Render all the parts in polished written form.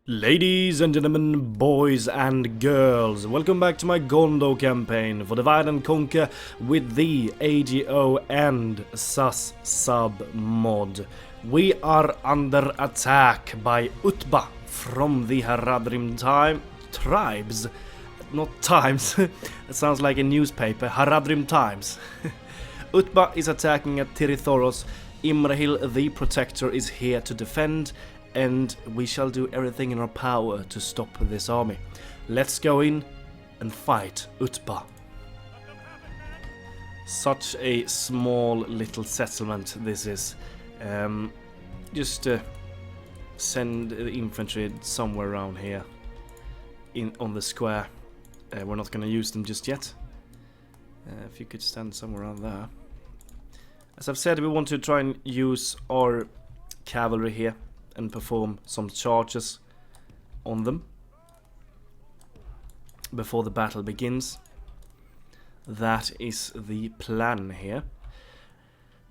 Ladies and gentlemen, boys and girls, welcome back to my Gondor campaign for Divide and Conquer with the AGO and SAS submod. We are under attack by Utba from the Haradrim tribes. Not times, it sounds like a newspaper, Haradrim Times. Utba is attacking at Tirithoros. Imrahil the Protector is here to defend, and we shall do everything in our power to stop this army. Let's go in and fight Utba. Such a small little settlement this is. Just send the infantry somewhere around here on the square. We're not going to use them just yet. If you could stand somewhere around there. As I've said, we want to try and use our cavalry here and perform some charges on them before the battle begins. That is the plan here.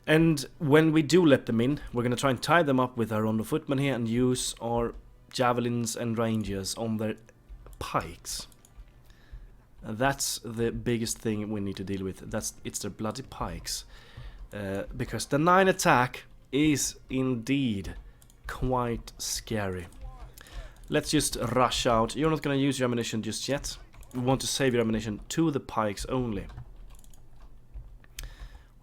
And when we do let them in, we're going to try and tie them up with our round of footmen here and use our javelins and rangers on their pikes. That's the biggest thing we need to deal with. It's their bloody pikes. Because the 9 attack is indeed quite scary. Let's just rush out. You're not going to use your ammunition just yet. We want to save your ammunition to the pikes only.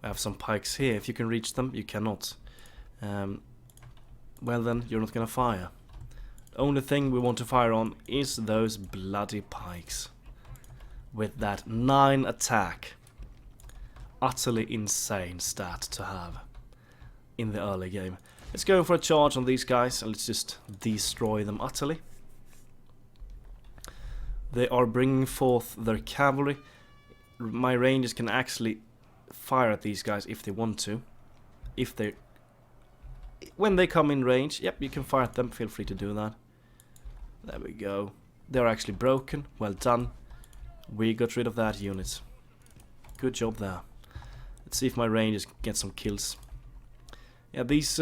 We have some pikes here. If you can reach them, you cannot. Well then, you're not going to fire. The only thing we want to fire on is those bloody pikes. With that 9 attack. Utterly insane stat to have in the early game. Let's go for a charge on these guys and let's just destroy them utterly. They are bringing forth their cavalry. My rangers can actually fire at these guys if they want to. When they come in range, yep, you can fire at them. Feel free to do that. There we go. They're actually broken. Well done. We got rid of that unit. Good job there. Let's see if my rangers get some kills. Yeah, these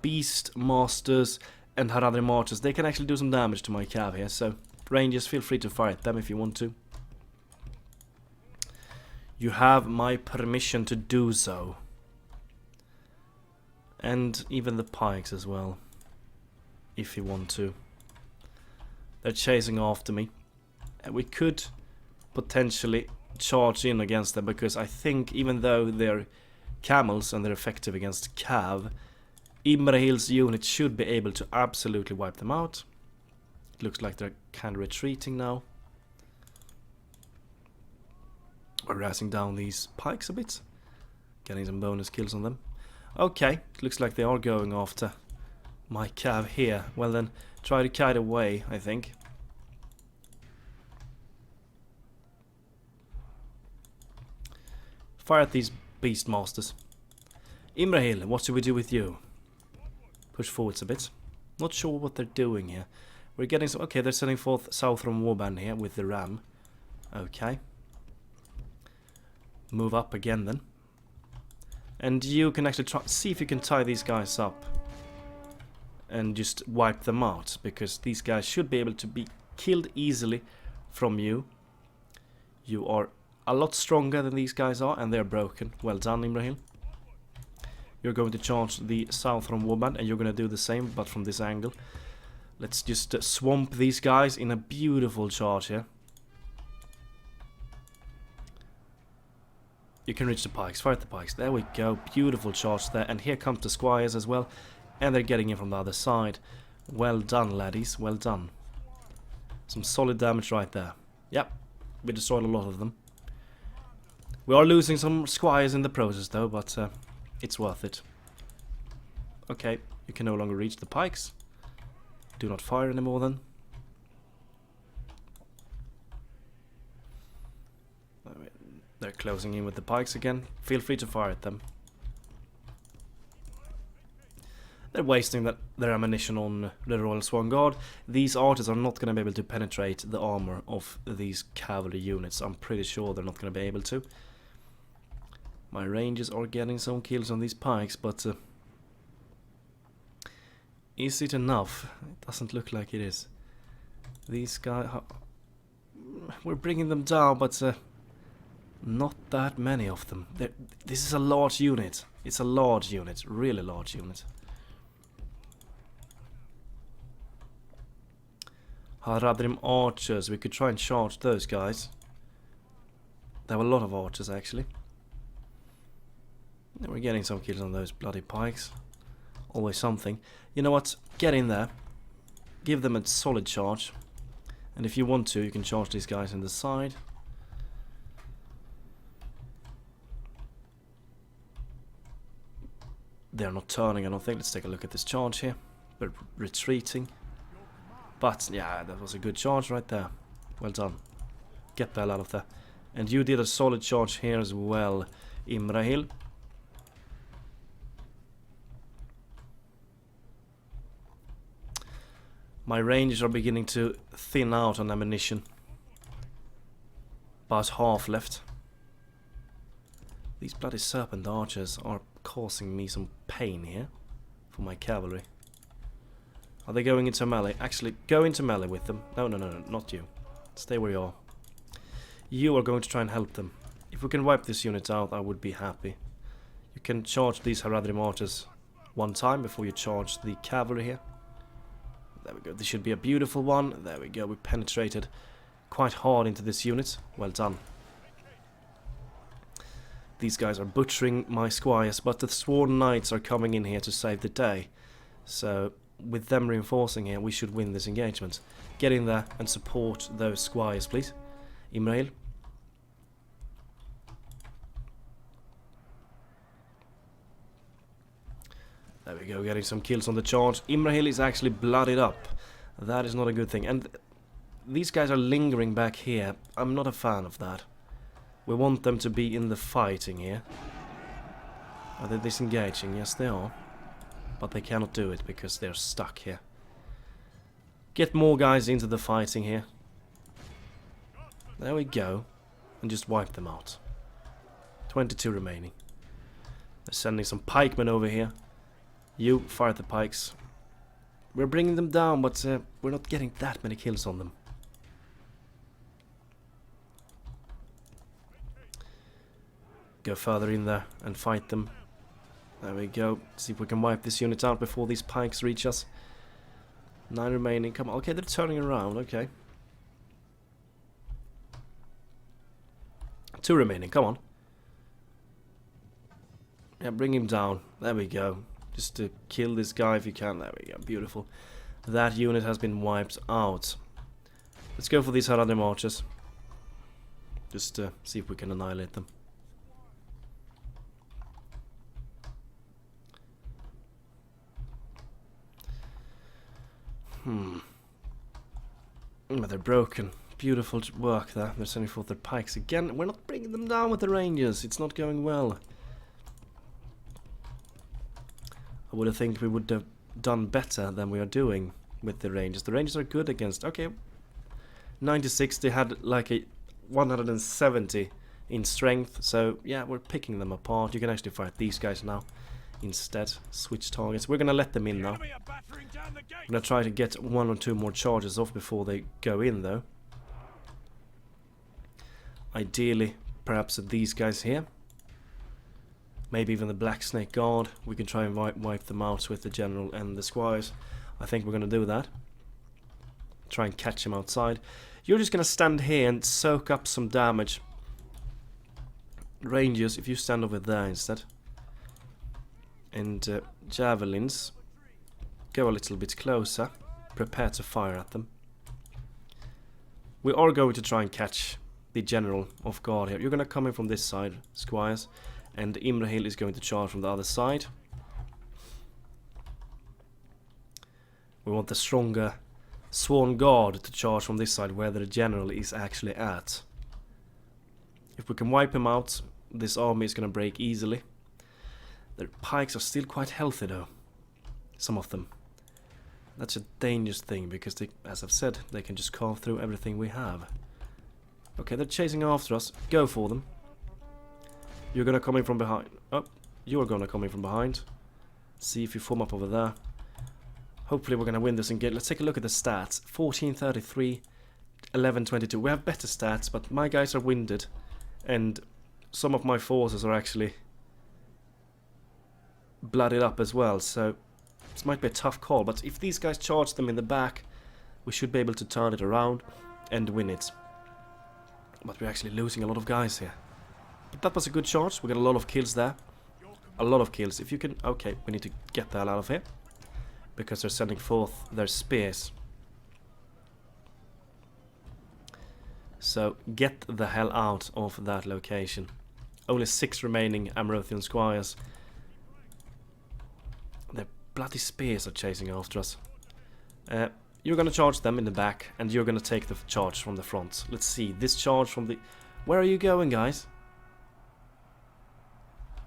Beast Masters and Haradrim Archers, they can actually do some damage to my cav here, so rangers, feel free to fire at them if you want to. You have my permission to do so. And even the pikes as well, if you want to. They're chasing after me. And we could potentially charge in against them, because I think even though they're camels and they're effective against cav, Imrahil's unit should be able to absolutely wipe them out. It looks like they're kind of retreating now. We're harassing down these pikes a bit, getting some bonus kills on them. Okay, it looks like they are going after my cav here. Well then, try to kite away, I think. Fire at these beast masters. Imrahil, what should we do with you? Push forwards a bit. Not sure what they're doing here. We're getting some... Okay, they're sending forth south from Warband here with the ram. Okay. Move up again then. And you can actually try... See if you can tie these guys up. And just wipe them out. Because these guys should be able to be killed easily from you. You are a lot stronger than these guys are, and they're broken. Well done, Imrahil. You're going to charge the south from Warband, and you're going to do the same, but from this angle. Let's just swamp these guys in a beautiful charge here. You can reach the pikes. Fire at the pikes. There we go. Beautiful charge there. And here comes the squires as well, and they're getting in from the other side. Well done, laddies. Well done. Some solid damage right there. Yep. We destroyed a lot of them. We are losing some squires in the process though, but it's worth it. Okay, you can no longer reach the pikes. Do not fire anymore then. They're closing in with the pikes again. Feel free to fire at them. They're wasting their ammunition on the Royal Swan Guard. These archers are not going to be able to penetrate the armor of these cavalry units. I'm pretty sure they're not going to be able to. My rangers are getting some kills on these pikes, but Is it enough? It doesn't look like it is. These guys... We're bringing them down, but not that many of them. This is a large unit. It's a large unit. Really large unit. Haradrim archers. We could try and charge those guys. There were a lot of archers, actually. And we're getting some kills on those bloody pikes. Always something. You know what? Get in there. Give them a solid charge. And if you want to, you can charge these guys in the side. They're not turning, I don't think. Let's take a look at this charge here. We're retreating. But, yeah, that was a good charge right there. Well done. Get the hell out of there. And you did a solid charge here as well, Imran. My ranges are beginning to thin out on ammunition. About half left. These bloody serpent archers are causing me some pain here for my cavalry. Are they going into melee? Actually, go into melee with them. No, not you. Stay where you are. You are going to try and help them. If we can wipe this unit out, I would be happy. You can charge these Haradrim archers one time before you charge the cavalry here. There we go. This should be a beautiful one. There we go. We penetrated quite hard into this unit. Well done. These guys are butchering my squires, but the sworn knights are coming in here to save the day. So, with them reinforcing here, we should win this engagement. Get in there and support those squires, please. Imran. There we go, getting some kills on the charge. Imran is actually bloodied up. That is not a good thing. And these guys are lingering back here. I'm not a fan of that. We want them to be in the fighting here. Are they disengaging? Yes, they are. But they cannot do it because they're stuck here. Get more guys into the fighting here. There we go. And just wipe them out. 22 remaining. They're sending some pikemen over here. You fire the pikes. We're bringing them down, but we're not getting that many kills on them. Go further in there and fight them. There we go. See if we can wipe this unit out before these pikes reach us. 9 remaining. Come on. Okay, they're turning around. Okay. 2 remaining. Come on. Yeah, bring him down. There we go. Just to kill this guy if you can. There we go. Beautiful. That unit has been wiped out. Let's go for these Haradrim archers. Just to see if we can annihilate them. But they're broken. Beautiful work there. They're sending forth their pikes again. We're not bringing them down with the rangers. It's not going well. I would have think we would have done better than we are doing with the rangers. The rangers are good against... Okay. 96. They had like a 170 in strength. So, yeah, we're picking them apart. You can actually fight these guys now. Instead, switch targets. We're gonna let them in now. I'm gonna try to get 1 or 2 more charges off before they go in, though. Ideally, perhaps at these guys here. Maybe even the Black Snake Guard. We can try and wipe them out with the general and the squires. I think we're gonna do that. Try and catch him outside. You're just gonna stand here and soak up some damage. Rangers, if you stand over there instead. And javelins, go a little bit closer. Prepare to fire at them. We are going to try and catch the general off guard here. You're going to come in from this side, squires. And Imran is going to charge from the other side. We want the stronger sworn guard to charge from this side where the general is actually at. If we can wipe him out, this army is going to break easily. Their pikes are still quite healthy though. Some of them. That's a dangerous thing because they, as I've said, they can just carve through everything we have. Okay, they're chasing after us. Go for them. You're gonna come in from behind. Oh, you're gonna come in from behind. See if you form up over there. Hopefully we're gonna win this and get. Let's take a look at the stats. 1433, 1122. We have better stats, but my guys are winded, and some of my forces are actually blooded up as well. So this might be a tough call. But if these guys charge them in the back, we should be able to turn it around and win it. But we're actually losing a lot of guys here. But that was a good charge. We got a lot of kills there. A lot of kills. If you can... Okay, we need to get the hell out of here, because they're sending forth their spears. So get the hell out of that location. Only 6 remaining Amrothian squires. Their bloody spears are chasing after us. You're gonna charge them in the back, and you're gonna take the charge from the front. Let's see, this charge from the... Where are you going, guys?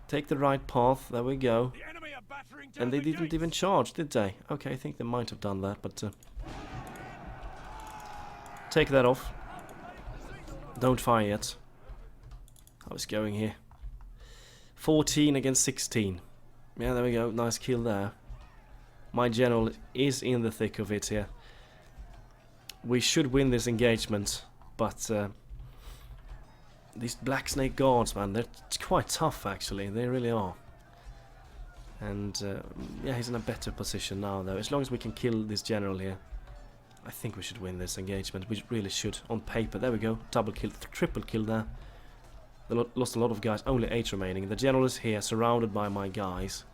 Take the right path, there we go. And they didn't even charge, did they? Okay, I think they might have done that, but... take that off. Don't fire yet. How's it going here? 14 against 16. Yeah, there we go, nice kill there. My general is in the thick of it here. We should win this engagement, but... these Black Snake Guards, man, they're quite tough actually, they really are. And yeah, he's in a better position now though. As long as we can kill this general here, I think we should win this engagement. We really should, on paper. There we go, double kill, triple kill there. They lost a lot of guys, only 8 remaining. The general is here, surrounded by my guys.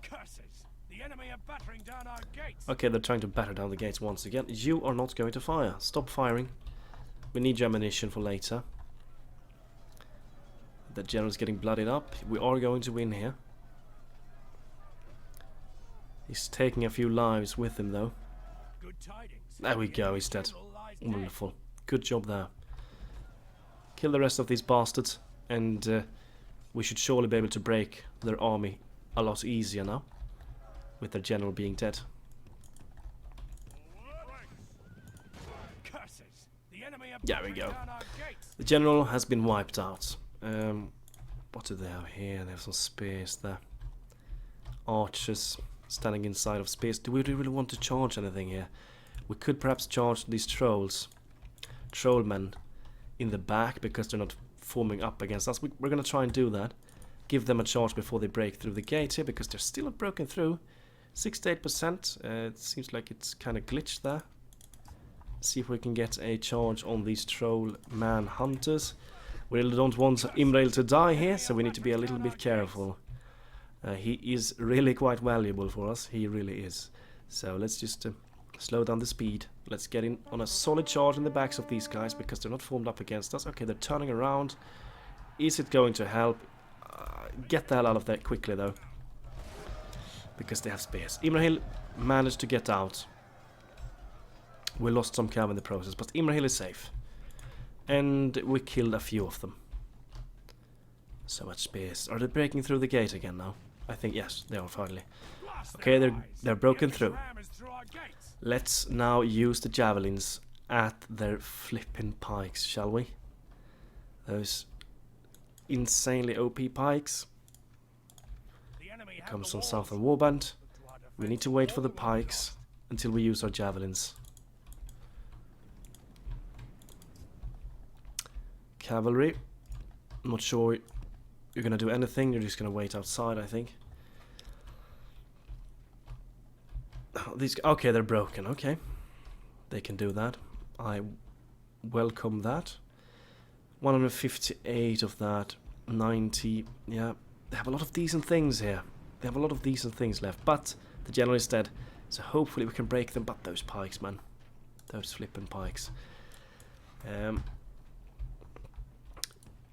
Curses! The enemy are battering down our gates. Okay, they're trying to batter down the gates once again. You are not going to fire. Stop firing. We need your ammunition for later. The general's getting bloodied up. We are going to win here. He's taking a few lives with him though. Good tidings. There we go, he's dead. Wonderful. Good job there. Kill the rest of these bastards, and we should surely be able to break their army a lot easier now, with their general being dead. Curses! The enemy are There we go. down our gates. The general has been wiped out. What do they have here? They have some spears there. Archers standing inside of spears. Do we really want to charge anything here? We could perhaps charge these trollmen in the back, because they're not forming up against us. We're going to try and do that. Give them a charge before they break through the gate here, because they're still not broken through. 68%. It seems like it's kind of glitched there. See if we can get a charge on these troll man hunters. We really don't want Imran to die here, so we need to be a little bit careful. He is really quite valuable for us. He really is. So let's just slow down the speed. Let's get in on a solid charge in the backs of these guys, because they're not formed up against us. Okay, they're turning around. Is it going to help? Get the hell out of there quickly though, because they have spears. Imran managed to get out. We lost some cav in the process, but Imran is safe. And we killed a few of them. So much spears. Are they breaking through the gate again now? I think yes, they are finally. Okay, they're broken through. Let's now use the javelins at their flippin' pikes, shall we? Those insanely OP pikes. Here comes some Southern Warband. We need to wait for the pikes until we use our javelins. Cavalry. I'm not sure you're gonna do anything. You're just gonna wait outside, I think. These, okay, they're broken. Okay, they can do that. I welcome that. 158 of that. 90. Yeah, they have a lot of decent things here. They have a lot of decent things left, but the general is dead. So hopefully we can break them. But those pikes, man, those flippin' pikes.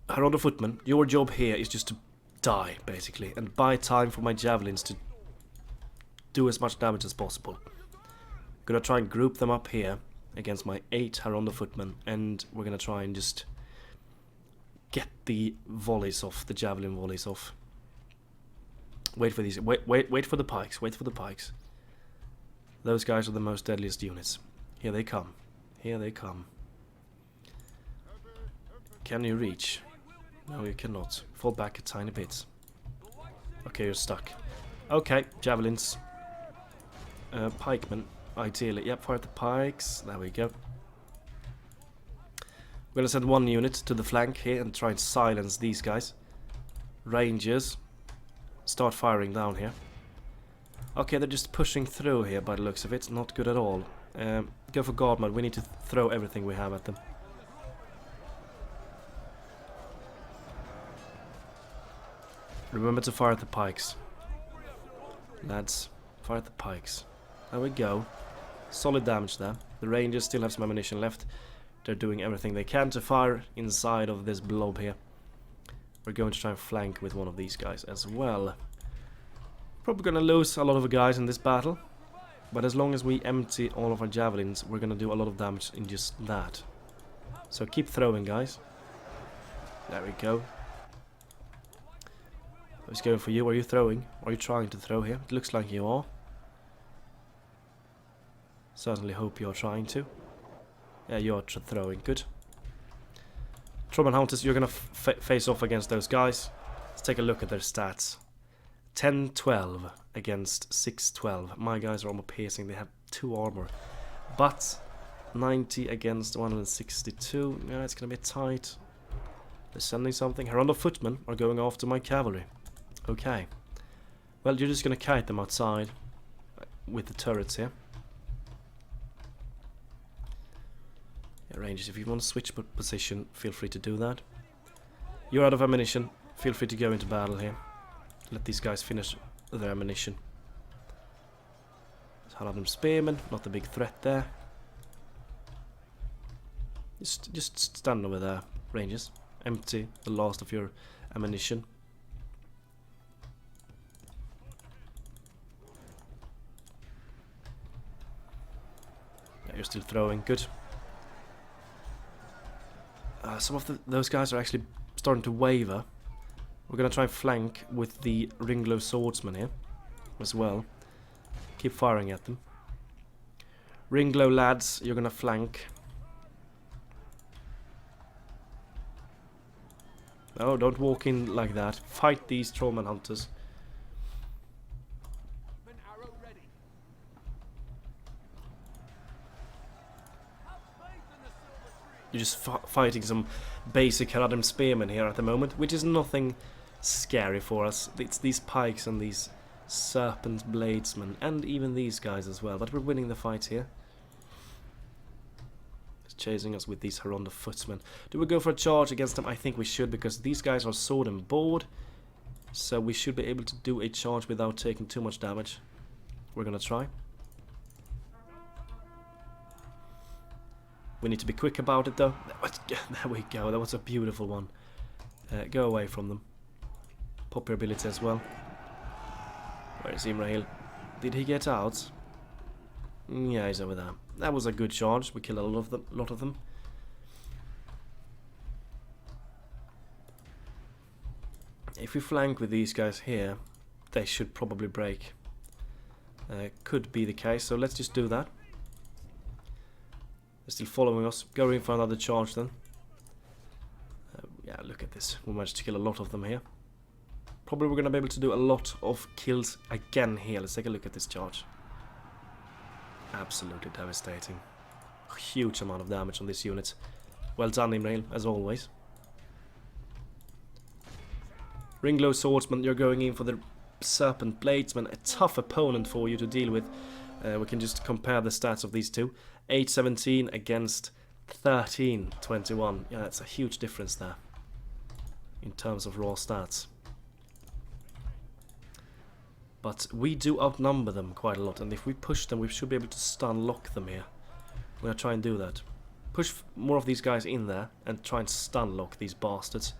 Harad Footman, your job here is just to die, basically, and buy time for my javelins to do as much damage as possible. I'm gonna try and group them up here against my 8 Harad Footmen, and we're gonna try and just get the volleys off, the javelin volleys off. Wait for these. Wait for the pikes. Wait for the pikes. Those guys are the most deadliest units. Here they come. Here they come. Can you reach? No, you cannot. Fall back a tiny bit. Okay, you're stuck. Okay, javelins. Pikemen, ideally. Yep, fire at the pikes. There we go. We're gonna send one unit to the flank here and try and silence these guys. Rangers, start firing down here. Okay, they're just pushing through here by the looks of it. Not good at all. Go for guard mode. We need to throw everything we have at them. Remember to fire at the pikes. Lads, fire at the pikes. There we go. Solid damage there. The Rangers still have some ammunition left. They're doing everything they can to fire inside of this blob here. We're going to try and flank with one of these guys as well. Probably gonna lose a lot of guys in this battle. But as long as we empty all of our javelins, we're gonna do a lot of damage in just that. So keep throwing, guys. There we go. Who's going for you? Are you throwing? Are you trying to throw here? It looks like you are. Certainly hope you're trying to. Yeah, you're throwing. Good. Trollman Hunters, you're gonna face off against those guys. Let's take a look at their stats. 10-12 against 6-12. My guys are armor piercing. They have 2 armor. But 90 against 162. Yeah, it's gonna be tight. They're sending something. Harad footmen are going after my cavalry. Okay. Well, you're just gonna kite them outside with the turrets here. Yeah, Rangers, if you want to switch position, feel free to do that. You're out of ammunition. Feel free to go into battle here. Let these guys finish their ammunition. Haradrim spearmen, not a big threat there. Just stand over there, Rangers. Empty the last of your ammunition. Yeah, you're still throwing. Good. Some of those guys are actually starting to waver. We're gonna try and flank with the Ringlow swordsman here as well. Keep firing at them. Ringlow lads, you're gonna flank. No, don't walk in like that. Fight these Trollman Hunters. You're just fighting some basic Haradrim spearmen here at the moment, which is nothing scary for us. It's these pikes and these serpent bladesmen, and even these guys as well. But we're winning the fight here. It's chasing us with these Harad footmen. Do we go for a charge against them? I think we should, because these guys are sword and board. So we should be able to do a charge without taking too much damage. We're gonna try. We need to be quick about it though. There we go, that was a beautiful one. Go away from them. Pop your ability as well. Where is Imran? Did he get out? Yeah, he's over there. That was a good charge. We killed a lot of them. If we flank with these guys here, they should probably break. Could be the case, so let's just do that. They're still following us. Going for another charge then. Yeah, look at this. We managed to kill a lot of them here. Probably we're going to be able to do a lot of kills again here. Let's take a look at this charge. Absolutely devastating. A huge amount of damage on this unit. Well done, Imran, as always. Ringlow Swordsman, you're going in for the Serpent Bladesman. A tough opponent for you to deal with. We can just compare the stats of these two. 8-17 against 13-21. Yeah, that's a huge difference there in terms of raw stats. But we do outnumber them quite a lot, and if we push them, we should be able to stun lock them here. We're gonna try and do that. Push more of these guys in there and try and stun lock these bastards.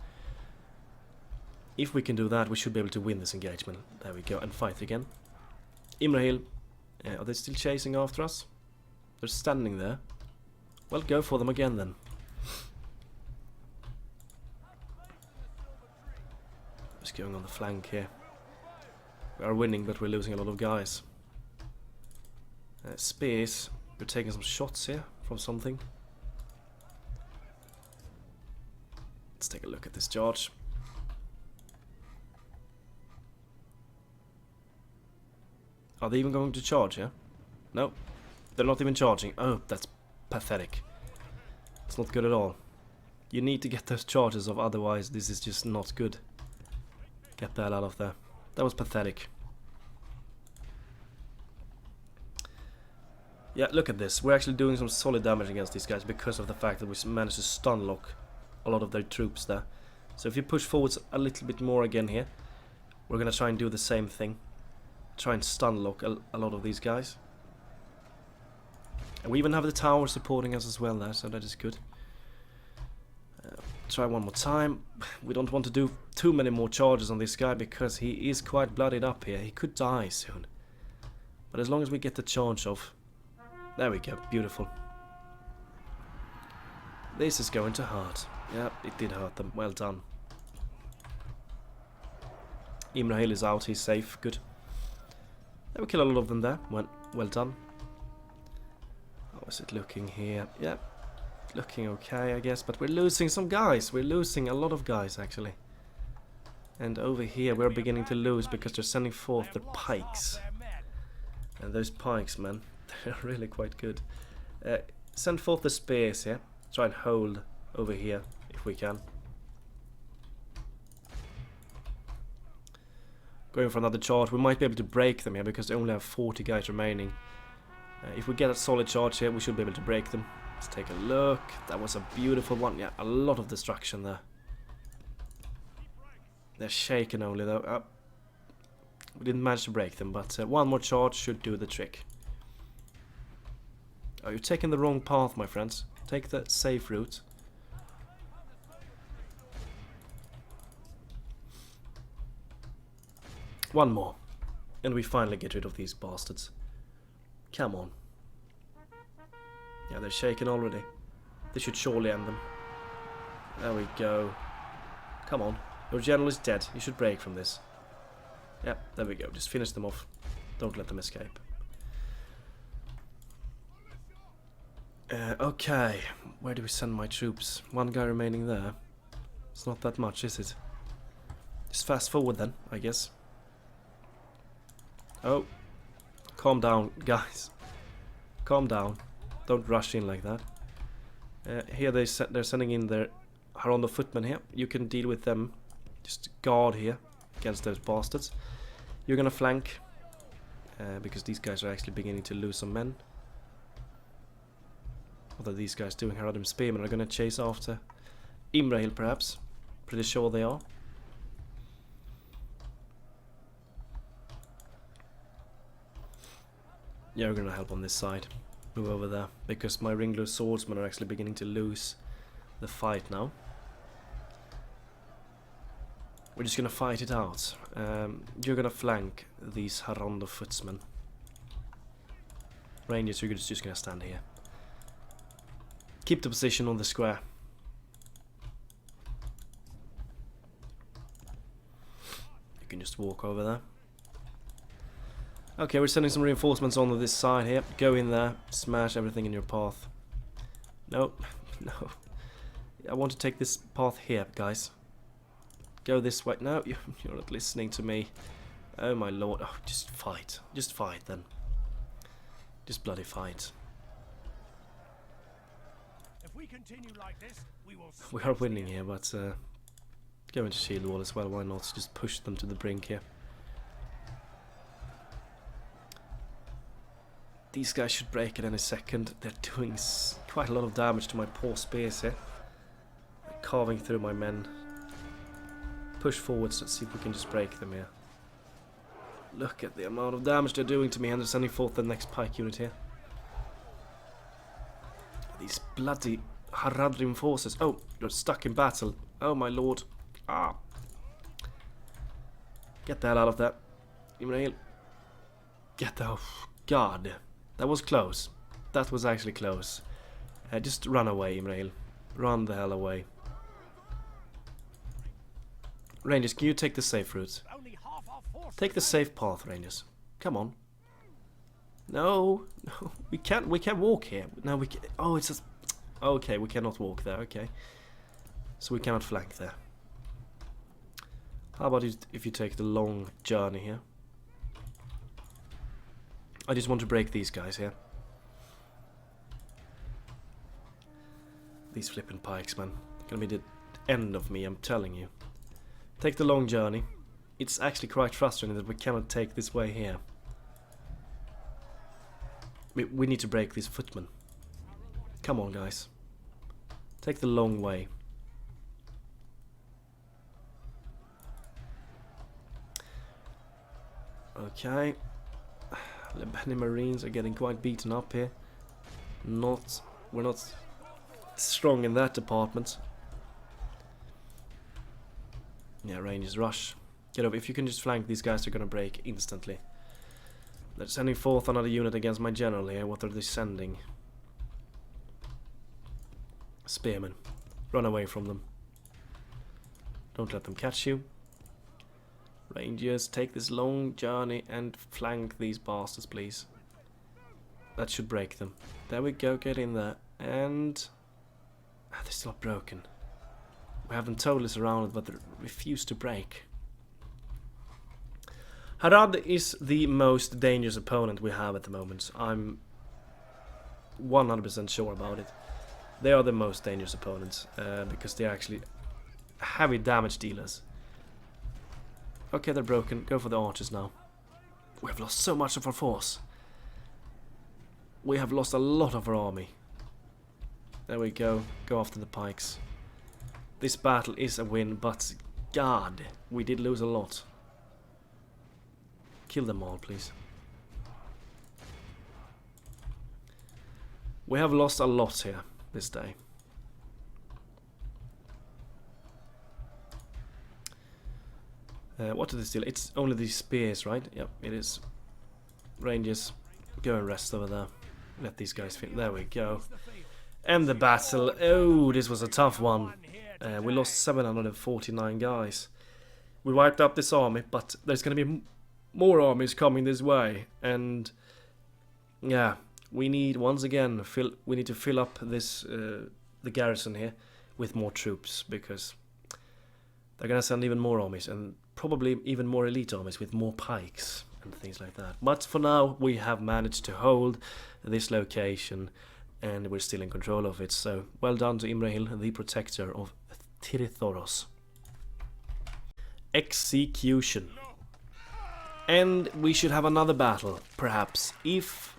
If we can do that, we should be able to win this engagement. There we go, and fight again. Imran, are they still chasing after us? They're standing there. Well, go for them again then. Just going on the flank here. We are winning, but we're losing a lot of guys. Spears, we're taking some shots here from something. Let's take a look at this charge. Are they even going to charge, yeah? No, they're not even charging. Oh, that's pathetic. It's not good at all. You need to get those charges off, otherwise this is just not good. Get that out of there. That was pathetic. Yeah, look at this. We're actually doing some solid damage against these guys because of the fact that we managed to stun lock a lot of their troops there. So if you push forwards a little bit more again here, we're gonna try and do the same thing. Try and stun lock a lot of these guys. And we even have the tower supporting us as well there, so that is good. Try one more time. We don't want to do too many more charges on this guy because he is quite bloodied up here. He could die soon. But as long as we get the charge off. There we go, beautiful. This is going to hurt. Yeah, it did hurt them. Well done. Imran is out, he's safe, good. There we kill a lot of them there. Well done. How is it looking here? Yeah, looking okay, I guess. But we're losing some guys. We're losing a lot of guys, actually. And over here, we're beginning to lose because they're sending forth the pikes. And those pikes, man, they're really quite good. Send forth the spears here. Try and hold over here, if we can. Going for another charge. We might be able to break them here because they only have 40 guys remaining. If we get a solid charge here, we should be able to break them. Let's take a look. That was a beautiful one. Yeah, a lot of destruction there. They're shaken only though. We didn't manage to break them, but one more charge should do the trick. Oh, you're taking the wrong path, my friends. Take the safe route. One more. And we finally get rid of these bastards. Come on. Yeah, they're shaken already. They should surely end them. There we go. Come on. Your general is dead. You should break from this. Yeah, there we go. Just finish them off. Don't let them escape. Okay. Where do we send my troops? One guy remaining there. It's not that much, is it? Just fast forward then, I guess. Oh. Calm down, guys. Calm down. Don't rush in like that. Here they're sending in their Harad footmen here. You can deal with them. Just guard here against those bastards. You're gonna flank. Because these guys are actually beginning to lose some men. What are these guys doing? Haradrim spearmen are gonna chase after Imran perhaps. Pretty sure they are. Yeah, we're gonna help on this side. Move over there. Because my Ringler swordsmen are actually beginning to lose the fight now. We're just gonna fight it out. You're gonna flank these Harad footsmen. Rangers, you're just gonna stand here. Keep the position on the square. You can just walk over there. Okay, we're sending some reinforcements on this side here. Go in there, smash everything in your path. No, no. I want to take this path here, guys. Go this way. No, you're not listening to me. Oh my lord. Oh, just fight. Just fight then. Just bloody fight. If we continue like this, we are winning here, but go into shield wall as well. Why not? Just push them to the brink here. These guys should break at any second. They're doing quite a lot of damage to my poor spears here. They're carving through my men. Push forwards, let's see if we can just break them here. Look at the amount of damage they're doing to me, and they're sending forth the next pike unit here. These bloody Haradrim forces. Oh, you're stuck in battle. Oh my lord. Ah. Get the hell out of there. Imran. Get the... Oh, God. That was close. That was actually close. Just run away, Imran. Run the hell away. Rangers, can you take the safe route? Take the safe path, Rangers. Come on. No, no, we can't walk here. No, we can. Oh, it's just... Okay, we cannot walk there, okay. So we cannot flank there. How about if you take the long journey here? I just want to break these guys here. These flippin' pikes, man. Gonna be the end of me, I'm telling you. Take the long journey. It's actually quite frustrating that we cannot take this way here. We need to break these footmen. Come on, guys. Take the long way. Okay. Lebani Marines are getting quite beaten up here. We're not strong in that department. Yeah, Rangers rush. Get over. If you can just flank, these guys are gonna break instantly. They're sending forth another unit against my general here. What are they sending? Spearmen. Run away from them. Don't let them catch you. Rangers, take this long journey and flank these bastards, please. That should break them. There we go, get in there. And... they're still broken. We have them totally surrounded, but they refuse to break. Harad is the most dangerous opponent we have at the moment. I'm 100% sure about it. They are the most dangerous opponents, because they're actually heavy damage dealers. Okay, they're broken. Go for the archers now. We have lost so much of our force. We have lost a lot of our army. There we go. Go after the pikes. This battle is a win, but God, we did lose a lot. Kill them all, please. We have lost a lot here this day. What did they steal? It's only these spears, right? Yep, it is. Rangers, go and rest over there. Let these guys fit. There we go. End the battle. Oh, this was a tough one. We lost 749 guys. We wiped up this army, but there's going to be more armies coming this way. And yeah, we need, once again, we need to fill up this the garrison here with more troops, because they're going to send even more armies, and probably even more elite armies with more pikes and things like that. But for now, we have managed to hold this location, and we're still in control of it. So, well done to Imran, the protector of Tirith. Execution. And we should have another battle, perhaps, if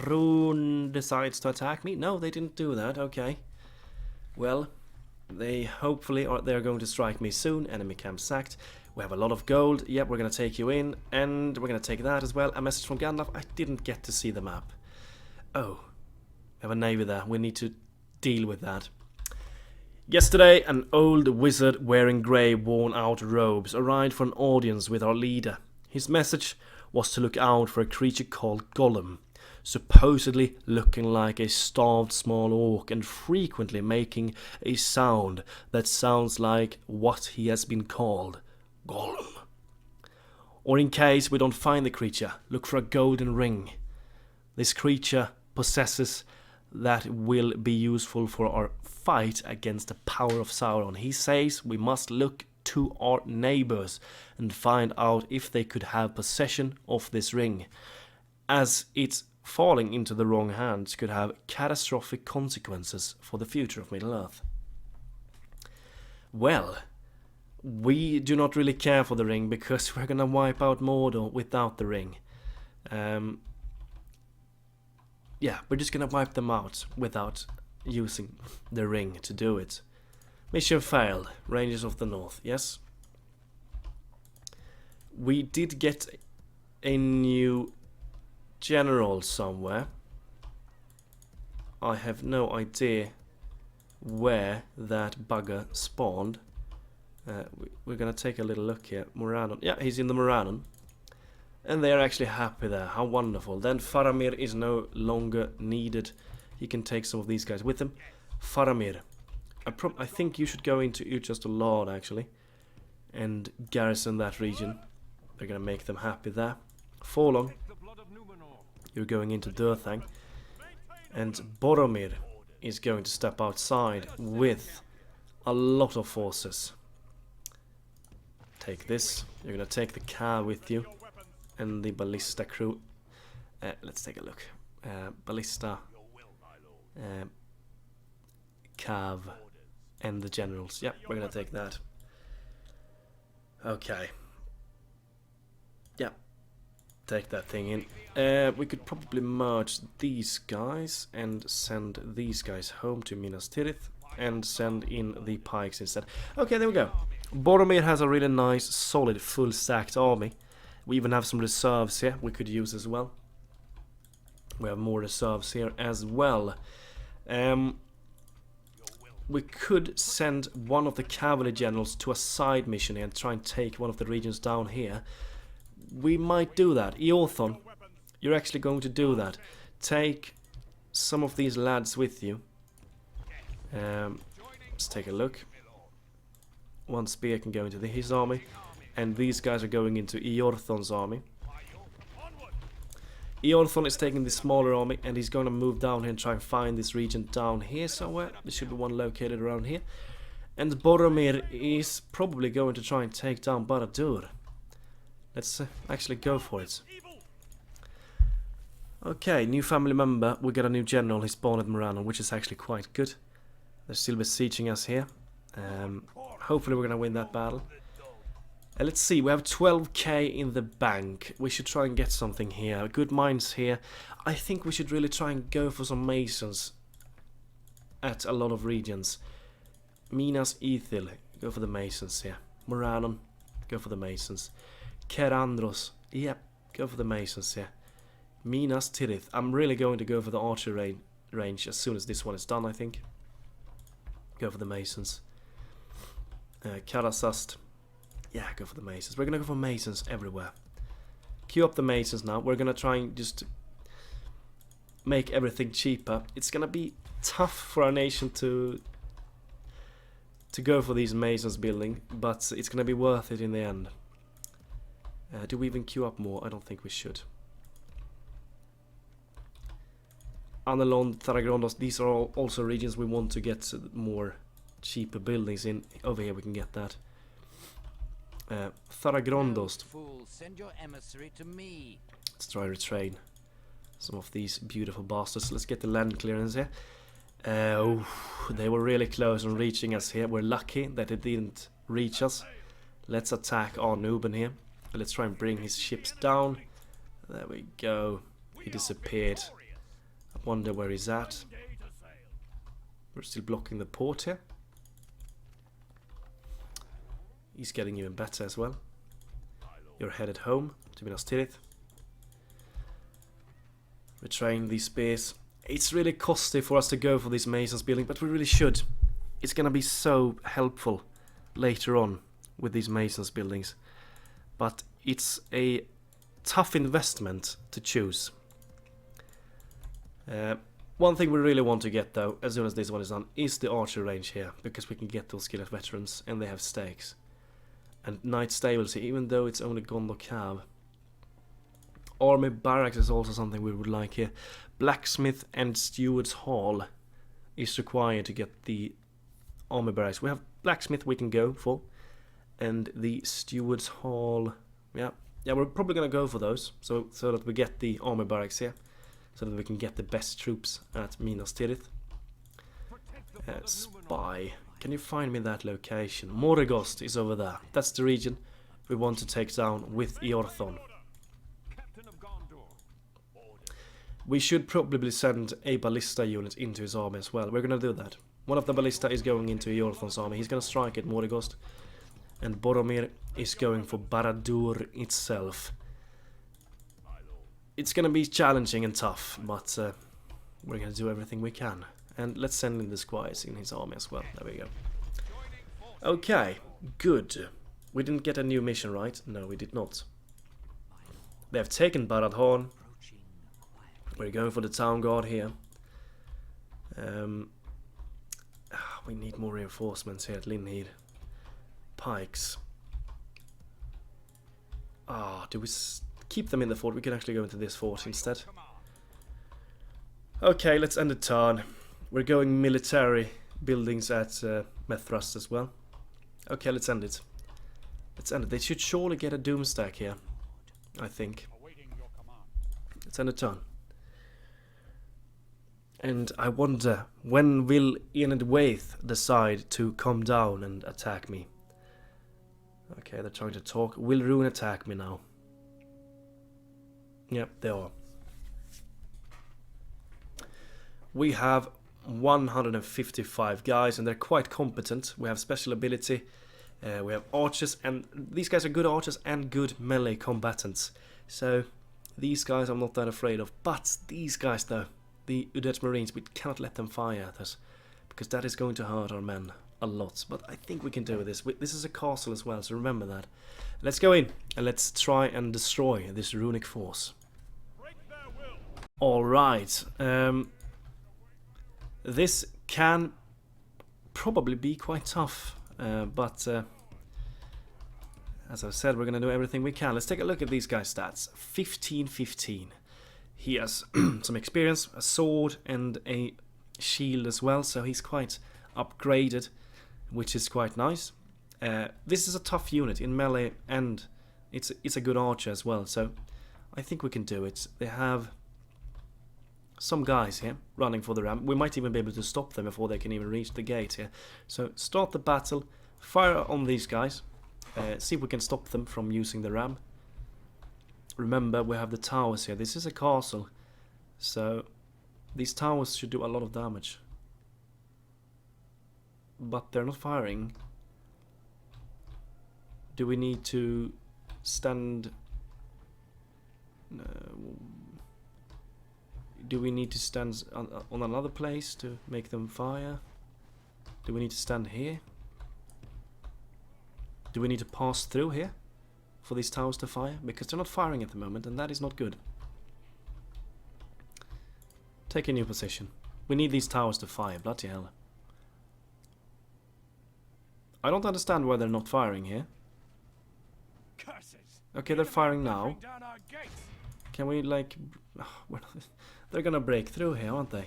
Rune decides to attack me. No, they didn't do that. Okay. Well, they hopefully they're going to strike me soon. Enemy camp sacked. We have a lot of gold. Yep, we're going to take you in, and we're going to take that as well. A message from Gandalf. I didn't get to see the map. Oh, we have a navy there. We need to deal with that. Yesterday, an old wizard wearing grey, worn-out robes arrived for an audience with our leader. His message was to look out for a creature called Gollum, supposedly looking like a starved small orc and frequently making a sound that sounds like what he has been called, Gollum. Or in case we don't find the creature, look for a golden ring. This creature possesses that will be useful for our fight against the power of Sauron. He says we must look to our neighbors and find out if they could have possession of this ring, as it's falling into the wrong hands could have catastrophic consequences for the future of Middle-earth. Well, we do not really care for the ring, because we're gonna wipe out Mordor without the ring. Yeah, we're just gonna wipe them out without using the ring to do it. Mission failed. Rangers of the North, yes. We did get a new general somewhere. I have no idea where that bugger spawned. We're gonna take a little look here. Morannon. Yeah, he's in the Morannon. And they are actually happy there. How wonderful. Then Faramir is no longer needed. He can take some of these guys with him. Faramir. I think you should go into Just a Lord, actually, and garrison that region. They're gonna make them happy there. Forlong, you're going into Durthang. And Boromir is going to step outside with a lot of forces. Take this. You're gonna take the car with you and the ballista crew. Let's take a look. Ballista, Cav, and the generals. Yep, we're gonna take that. Okay. Yep. Take that thing in. We could probably merge these guys and send these guys home to Minas Tirith and send in the Pikes instead. Okay, there we go. Boromir has a really nice, solid, full-stacked army. We even have some reserves here we could use as well. We have more reserves here as well. We could send one of the cavalry generals to a side mission here and try and take one of the regions down here. We might do that. Eothon, you're actually going to do that. Take some of these lads with you. Let's take a look. One spear can go into his army, and these guys are going into Eothon's army. Eothon is taking the smaller army, and he's going to move down here and try and find this region down here somewhere. There should be one located around here. And Boromir is probably going to try and take down Barad-dur. Let's actually go for it. Okay, new family member. We got a new general. He's born at Imran, which is actually quite good. They're still besieging us here. Hopefully we're going to win that battle. Let's see, we have 12k in the bank. We should try and get something here. Good mines here. I think we should really try and go for some masons at a lot of regions. Minas Ithil, go for the masons here. Moranon, go for the masons. Kerandros, yep, go for the masons here. Minas Tirith, I'm really going to go for the archery range as soon as this one is done, I think. Go for the masons. Karasast. Yeah, go for the masons. We're gonna go for masons everywhere. Queue up the masons now. We're gonna try and just make everything cheaper. It's gonna be tough for our nation to go for these masons building, but it's gonna be worth it in the end. Do we even queue up more? I don't think we should. Anelond, Tharagrondos, these are all also regions we want to get more cheaper buildings in. Over here we can get that. Tharagrondos. Send your emissary to me. Let's try to retrain some of these beautiful bastards. Let's get the land clearance here. Oh, they were really close on reaching us here. We're lucky that it didn't reach us. Let's attack our Nuben here. Let's try and bring his ships down. There we go. He disappeared. I wonder where he's at. We're still blocking the port here. He's getting even better as well. You're headed home to Minas Tirith. Retrain these spears. It's really costly for us to go for this masons building, but we really should. It's gonna be so helpful later on with these masons buildings. But it's a tough investment to choose. One thing we really want to get though, as soon as this one is done, is the archer range here, because we can get those Osgiliath veterans and they have stakes. And Knight Stables here, even though it's only Gondor Cav. Army Barracks is also something we would like here. Blacksmith and Steward's Hall is required to get the Army Barracks. We have Blacksmith we can go for. And the Steward's Hall, yeah, we're probably gonna go for those, so that we get the Army Barracks here, so that we can get the best troops at Minas Tirith. Spy, can you find me that location? Morgoth is over there. That's the region we want to take down with Eothon. We should probably send a ballista unit into his army as well. We're gonna do that. One of the ballista is going into Eothon's army. He's gonna strike at Morgoth. And Boromir is going for Barad-dur itself. It's gonna be challenging and tough, but we're gonna do everything we can. And let's send in the squires in his army as well. There we go. Okay, good. We didn't get a new mission, right? No, we did not. They have taken Barad-dur. We're going for the town guard here. We need more reinforcements here at Linheed. Pikes. Do we keep them in the fort? We can actually go into this fort instead. Okay, let's end the turn. We're going military buildings at Methrust as well. Okay, let's end it. Let's end it. They should surely get a doom stack here, I think. Let's end a turn. And I wonder, when will Enid decide to come down and attack me? Okay, they're trying to talk. Will Rohan attack me now? Yep, they are. We have 155 guys, and they're quite competent. We have special ability. We have archers, and these guys are good archers and good melee combatants. So these guys I'm not that afraid of. But these guys, though, the Udet Marines, we cannot let them fire at us, because that is going to hurt our men a lot. But I think we can do this. This is a castle as well, so remember that. Let's go in and let's try and destroy this runic force. Alright. This can probably be quite tough, but as I've said, we're going to do everything we can. Let's take a look at these guys' stats. 15-15. He has some experience, a sword and a shield as well, so he's quite upgraded, which is quite nice. This is a tough unit in melee, and it's a good archer as well, so I think we can do it. They have some guys here running for the ram. We might even be able to stop them before they can even reach the gate here. So start the battle, fire on these guys, see if we can stop them from using the ram. Remember, we have the towers here. This is a castle, so these towers should do a lot of damage. But they're not firing. Do we need to stand... Do we need to stand on another place to make them fire? Do we need to stand here? Do we need to pass through here for these towers to fire? Because they're not firing at the moment, and that is not good. Take a new position. We need these towers to fire, bloody hell. I don't understand why they're not firing here. Okay, they're firing now. Can we, like... They're gonna break through here, aren't they?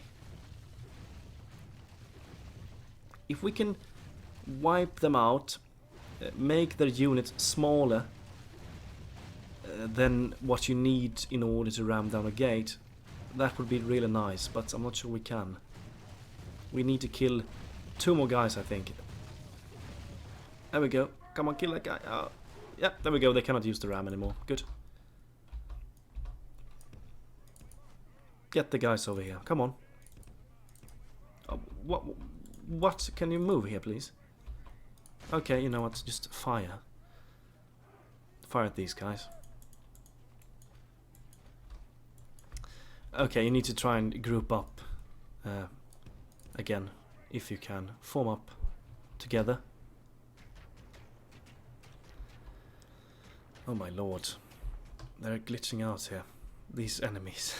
If we can wipe them out, make their units smaller than what you need in order to ram down a gate, that would be really nice, but I'm not sure we can. We need to kill 2 more guys, I think. There we go. Come on, kill that guy. Yeah, there we go. They cannot use the ram anymore. Good. Get the guys over here. Come on. What? Can you move here, please? Okay, you know what? Just fire. Fire at these guys. Okay, you need to try and group up again, if you can. Form up together. Oh my lord. They're glitching out here. These enemies.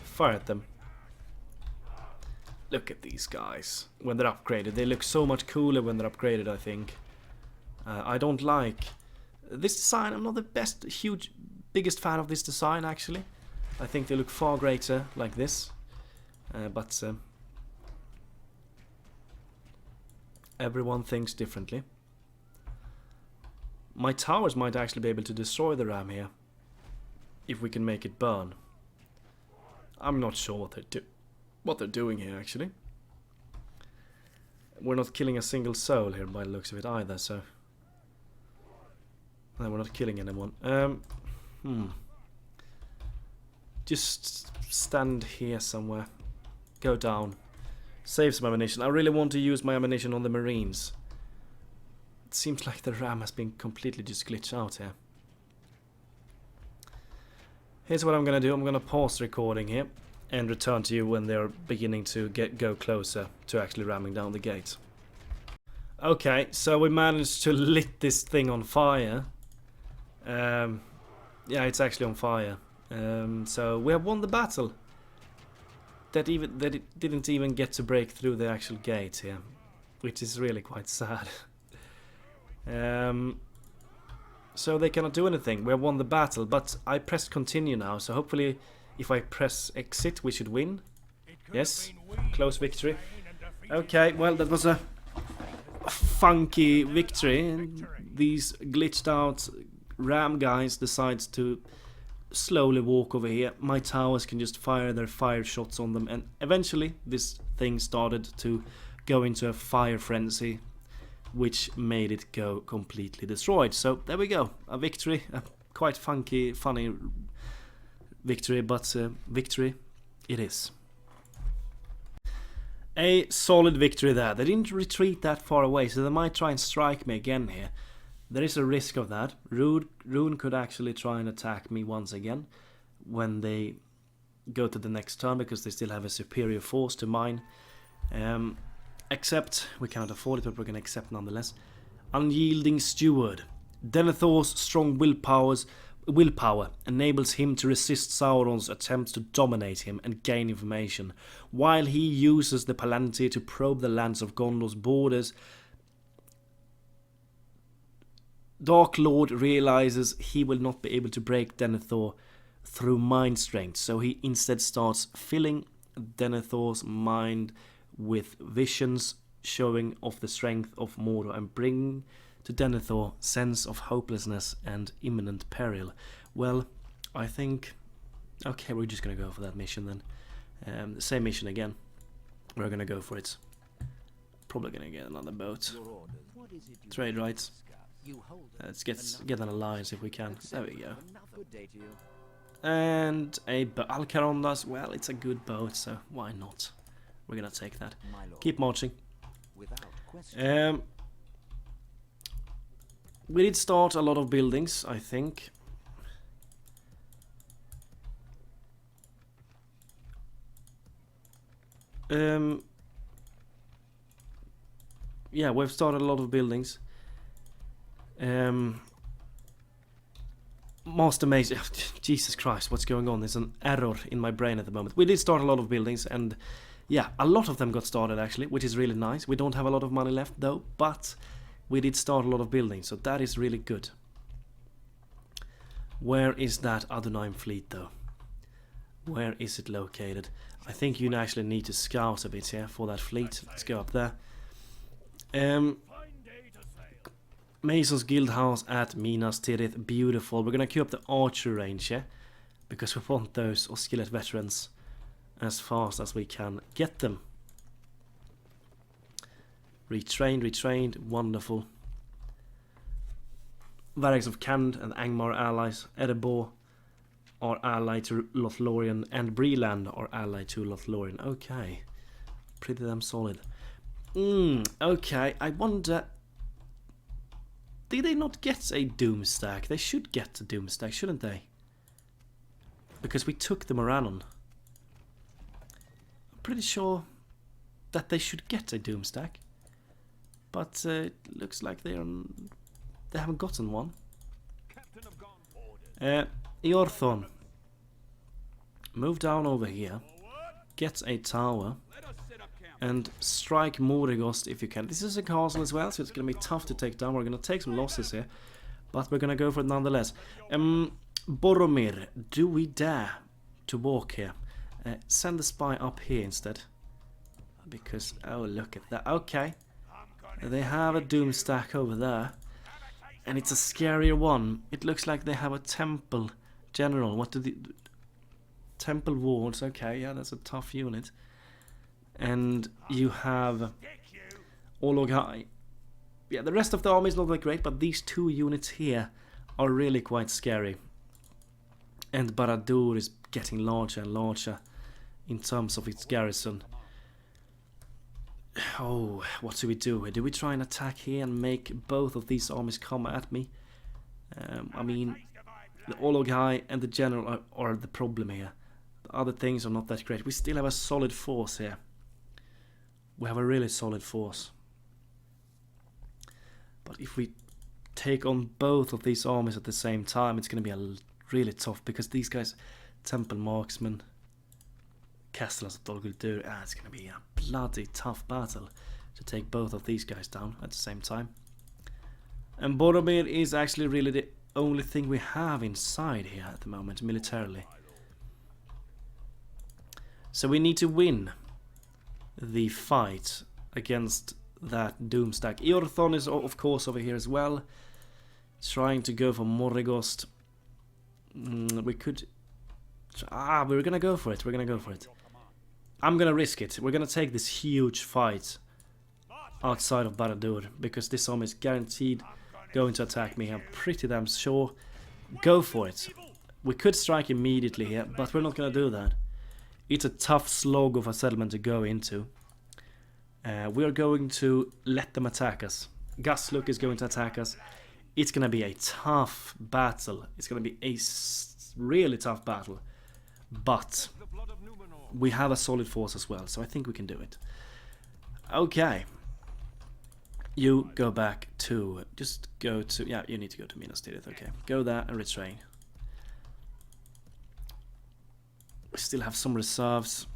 Fire at them. Look at these guys. When they're upgraded. They look so much cooler when they're upgraded, I think. I don't like this design. I'm not the biggest fan of this design, actually. I think they look far greater like this. But everyone thinks differently. My towers might actually be able to destroy the ram here, if we can make it burn. I'm not sure what they're doing here, actually. We're not killing a single soul here by the looks of it either, so... No, we're not killing anyone. Just stand here somewhere. Go down. Save some ammunition. I really want to use my ammunition on the Marines. It seems like the ram has been completely just glitched out here. Here's what I'm gonna do. I'm gonna pause the recording here and return to you when they're beginning to go closer to actually ramming down the gate. Okay, so we managed to lit this thing on fire. Yeah, it's actually on fire. So we have won the battle. That it didn't even get to break through the actual gate here, which is really quite sad. So they cannot do anything. We have won the battle, but I pressed continue now, so hopefully if I press exit we should win. Yes, close victory. Okay, well that was a funky victory. These glitched out ram guys decides to slowly walk over here. My towers can just fire their fire shots on them, and eventually this thing started to go into a fire frenzy, which made it go completely destroyed. So there we go, a victory, a quite funky, funny victory, but victory it is. A solid victory there. They didn't retreat that far away, so they might try and strike me again here. There is a risk of that. Rune could actually try and attack me once again when they go to the next turn, because they still have a superior force to mine. Except we cannot afford it, but we're going to accept nonetheless. Unyielding Steward. Denethor's strong willpower enables him to resist Sauron's attempts to dominate him and gain information. While he uses the Palantir to probe the lands of Gondor's borders, Dark Lord realizes he will not be able to break Denethor through mind strength, so he instead starts filling Denethor's mind with visions showing off the strength of Mordor and bringing to Denethor sense of hopelessness and imminent peril. Well, I think... okay, we're just gonna go for that mission then. The same mission again. We're gonna go for it. Probably gonna get another boat. Trade rights. Let's get an alliance if we can. There we go. And a Alcarondas. Well, it's a good boat, so why not? We're gonna take that. Keep marching. We did start a lot of buildings, I think. Yeah, we've started a lot of buildings. Master Maze, Jesus Christ, what's going on? There's an error in my brain at the moment. We did start a lot of buildings, and yeah, a lot of them got started actually, which is really nice. We don't have a lot of money left though, but we did start a lot of buildings, so that is really good. Where is that Adonai fleet though? Where is it located? I think you actually need to scout a bit here for that fleet. Let's go up there. Mason's Guildhouse at Minas Tirith, beautiful. We're gonna queue up the archer range here, because we want those Osgiliath veterans as fast as we can get them. Retrained, wonderful. Varys of Cand and Angmar allies. Erebor are allied to Lothlorien, and Breland are allied to Lothlorien. Okay, pretty damn solid. Okay, I wonder... did they not get a Doom stack? They should get a Doom stack, shouldn't they? Because we took the Morannon. I'm pretty sure that they should get a Doom stack. But it looks like they haven't gotten one. Eorthon. Move down over here. Get a tower. And strike Mordigost if you can. This is a castle as well, so it's going to be tough to take down. We're going to take some losses here, but we're going to go for it nonetheless. Boromir, do we dare to walk here? Send the spy up here instead. Because, oh look at that. Okay. They have a Doom stack over there. And it's a scarier one. It looks like they have a Temple General. What do the... Temple Wards, okay, yeah, that's a tough unit. And you have Ologai. Yeah, the rest of the army is not that great, but these two units here are really quite scary. And Barad-dur is getting larger and larger in terms of its garrison. Oh, what do we do? Do we try and attack here and make both of these armies come at me? I mean, the Ologai and the general are the problem here. The other things are not that great. We still have a solid force here. We have a really solid force. But if we take on both of these armies at the same time, it's going to be really tough, because these guys, Temple Marksmen, Castellans of Dol Guldur, it's going to be a bloody tough battle to take both of these guys down at the same time. And Boromir is actually really the only thing we have inside here at the moment, militarily. So we need to win the fight against that Doomstack. Eorthon is of course over here as well, trying to go for Morrigost. We could... we're gonna go for it. We're gonna go for it. I'm gonna risk it. We're gonna take this huge fight outside of Barad-dur, because this army is guaranteed going to attack me. I'm pretty damn sure. Go for it. We could strike immediately here, but we're not gonna do that. It's a tough slog of a settlement to go into. We're going to let them attack us. Gusluk is going to attack us. It's gonna be a tough battle. It's gonna be a really tough battle. But we have a solid force as well, so I think we can do it. Okay. You go back to... Just go to... Yeah, you need to go to Minas Tirith. Okay. Go there and retrain. We still have some reserves.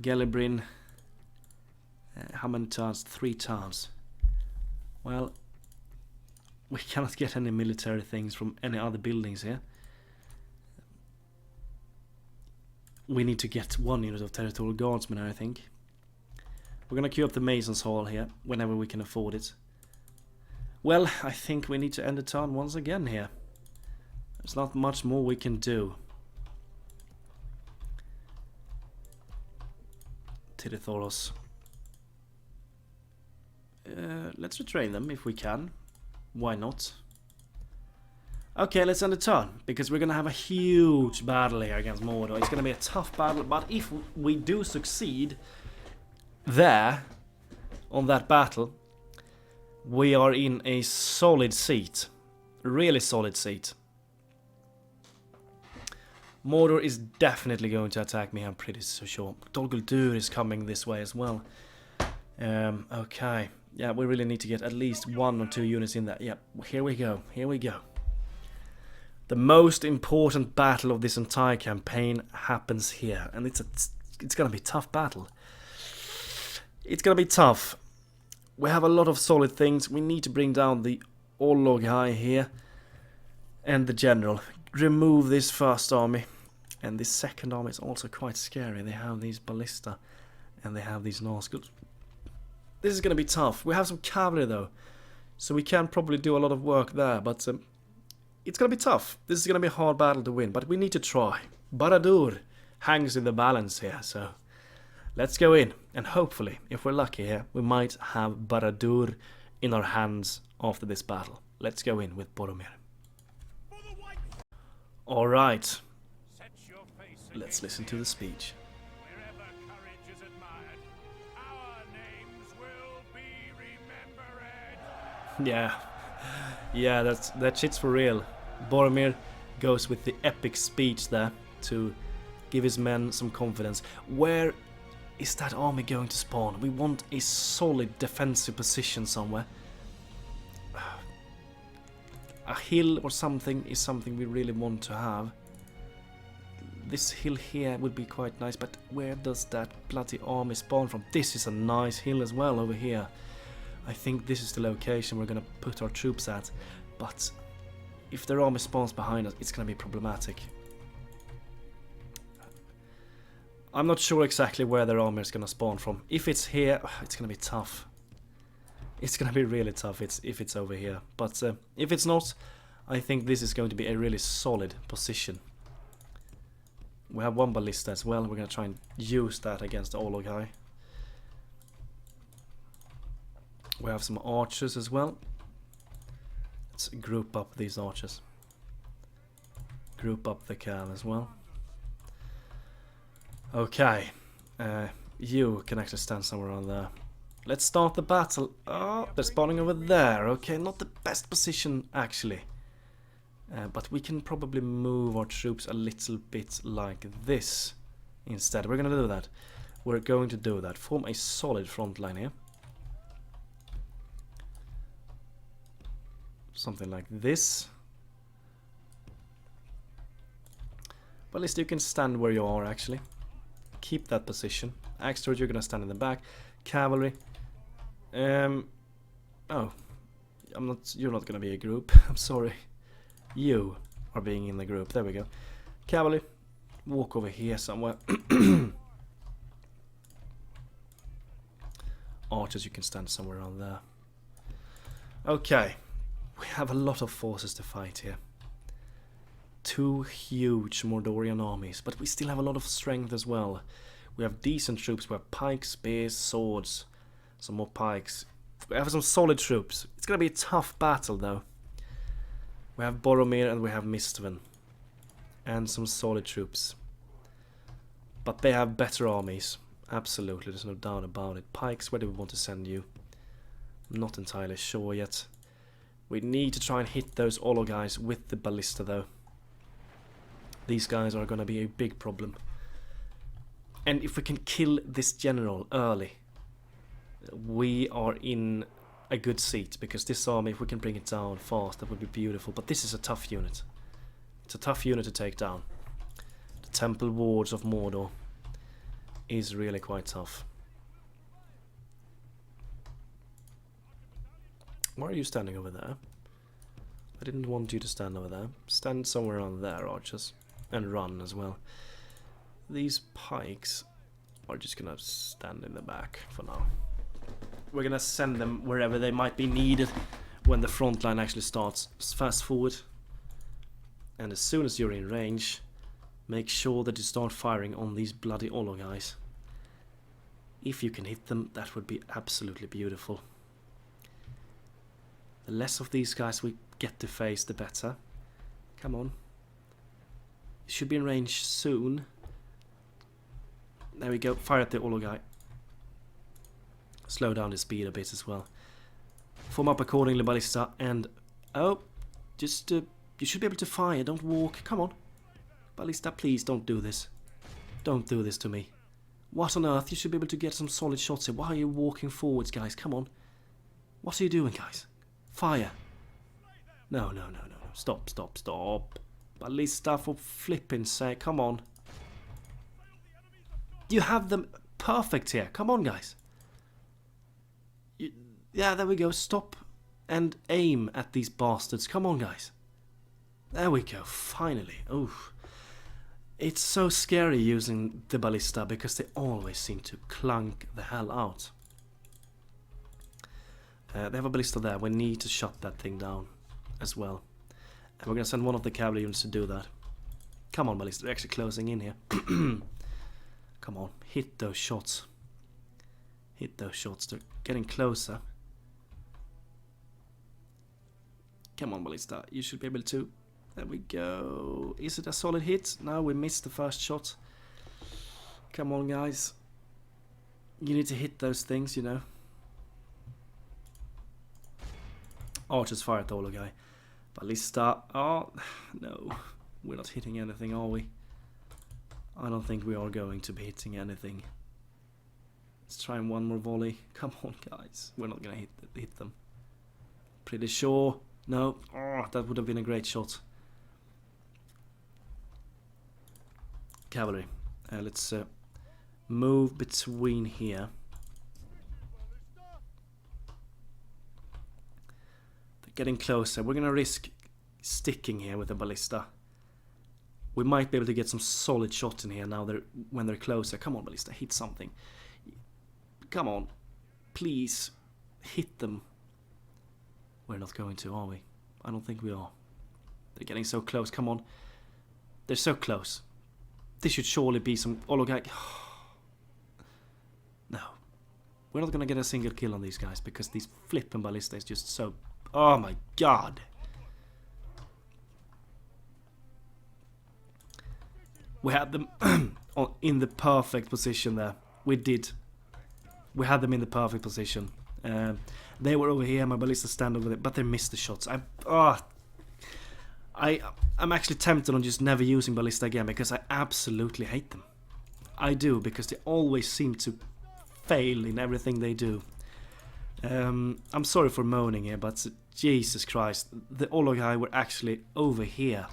Gelibrin. How many turns? 3 turns. Well, we cannot get any military things from any other buildings here. We need to get 1 unit of territorial guardsmen, I think. We're gonna queue up the Mason's Hall here, whenever we can afford it. Well, I think we need to end the turn once again here. There's not much more we can do. Tirithoros. Let's retrain them if we can. Why not? Okay, let's end the turn, because we're gonna have a huge battle here against Mordor. It's gonna be a tough battle, but if we do succeed there, on that battle, we are in a solid seat. A really solid seat. Mordor is definitely going to attack me, I'm pretty so sure. Dol Guldur is coming this way as well. Okay. Yeah, we really need to get at least 1 or 2 units in there. Yeah, here we go. Here we go. The most important battle of this entire campaign happens here. And it's gonna be a tough battle. It's gonna be tough. We have a lot of solid things. We need to bring down the Ologhai here. And the general. Remove this first army. And this second army is also quite scary. They have these ballista. And they have these Nazguls. This is gonna be tough. We have some cavalry though. So we can probably do a lot of work there. But it's gonna be tough. This is gonna be a hard battle to win. But we need to try. Barad-dur hangs in the balance here. So let's go in. And hopefully, if we're lucky here, we might have Barad-dur in our hands after this battle. Let's go in with Boromir. Alright. Let's listen to the speech. Wherever courage is admired, our names will be remembered. Yeah, that shit's for real. Boromir goes with the epic speech there to give his men some confidence. Where is that army going to spawn? We want a solid defensive position somewhere. A hill or something is something we really want to have. This hill here would be quite nice, but where does that bloody army spawn from? This is a nice hill as well over here. I think this is the location we're gonna put our troops at, but if their army spawns behind us, it's gonna be problematic. I'm not sure exactly where their army is gonna spawn from. If it's here, it's gonna be tough. It's gonna be really tough if it's over here. But if it's not, I think this is going to be a really solid position. We have 1 ballista as well. We're gonna try and use that against the Ologhai. We have some archers as well. Let's group up these archers. Group up the cav as well. Okay. You can actually stand somewhere around there. Let's start the battle. Oh, they're spawning over there. Okay, not the best position actually. But we can probably move our troops a little bit like this instead. We're gonna do that. We're going to do that. Form a solid front line here. Something like this. But at least you can stand where you are actually. Keep that position. Axtord, you're gonna stand in the back. Cavalry. Oh. You're not gonna be a group. I'm sorry. You are being in the group. There we go. Cavalry. Walk over here somewhere. Archers, you can stand somewhere around there. Okay. We have a lot of forces to fight here. two huge Mordorian armies, but we still have a lot of strength as well. We have decent troops, we have pikes, spears, swords, some more pikes. We have some solid troops. It's gonna be a tough battle though. We have Boromir and we have Mistven. And some solid troops. But they have better armies. Absolutely, there's no doubt about it. Pikes, where do we want to send you? I'm not entirely sure yet. We need to try and hit those Olo guys with the ballista though. These guys are gonna be a big problem. And if we can kill this general early, we are in a good seat, because this army, if we can bring it down fast, that would be beautiful. But this is a tough unit. It's a tough unit to take down. The Temple Wards of Mordor is really quite tough. Why are you standing over there? I didn't want you to stand over there. Stand somewhere around there, archers. And run as well. These pikes are just gonna stand in the back for now. We're gonna send them wherever they might be needed when the front line actually starts. Fast forward. And as soon as you're in range, make sure that you start firing on these bloody Olo guys. If you can hit them, that would be absolutely beautiful. The less of these guys we get to face, the better. Come on. You should be in range soon. There we go. Fire at the Olo guy. Slow down the speed a bit as well. Form up accordingly, ballista. And oh, just you should be able to fire. Don't walk. Come on, ballista. Please don't do this. Don't do this to me. What on earth? You should be able to get some solid shots here. Why are you walking forwards, guys? Come on. What are you doing, guys? Fire. No, no, no, no. Stop, stop, stop. Ballista, for flipping sake. Come on. You have them perfect here. Come on, guys. Yeah, there we go. Stop and aim at these bastards. Come on, guys. There we go. Finally. Oof. It's so scary using the ballista because they always seem to clunk the hell out. They have a ballista there. We need to shut that thing down as well. And we're going to send one of the cavalry units to do that. Come on, ballista. They're actually closing in here. Come on. Hit those shots. Hit those shots. They're getting closer. Come on, ballista. You should be able to... There we go. Is it a solid hit? No, we missed the first shot. Come on, guys. You need to hit those things, you know. Archers fire at the Olo guy. Ballista. Oh, no. We're not hitting anything, are we? I don't think we are going to be hitting anything. Let's try one more volley. Come on, guys. We're not going to hit them. Pretty sure. No. Oh, that would have been a great shot. Cavalry. Let's move between here. They're getting closer. We're going to risk sticking here with the ballista. We might be able to get some solid shots in here now when they're closer. Come on, ballista. Hit something. Come on. Please. Hit them. We're not going to, are we? I don't think we are. They're getting so close. Come on. They're so close. This should surely be some Ologai. No. We're not going to get a single kill on these guys because these flippin' ballista is just so... Oh my god. We had them in the perfect position there. We did. We had them in the perfect position. They were over here, my ballista stand over there, but they missed the shots. I'm actually tempted on just never using ballista again because I absolutely hate them. I do, because they always seem to fail in everything they do. I'm sorry for moaning here, but Jesus Christ, the Ologai were actually over here.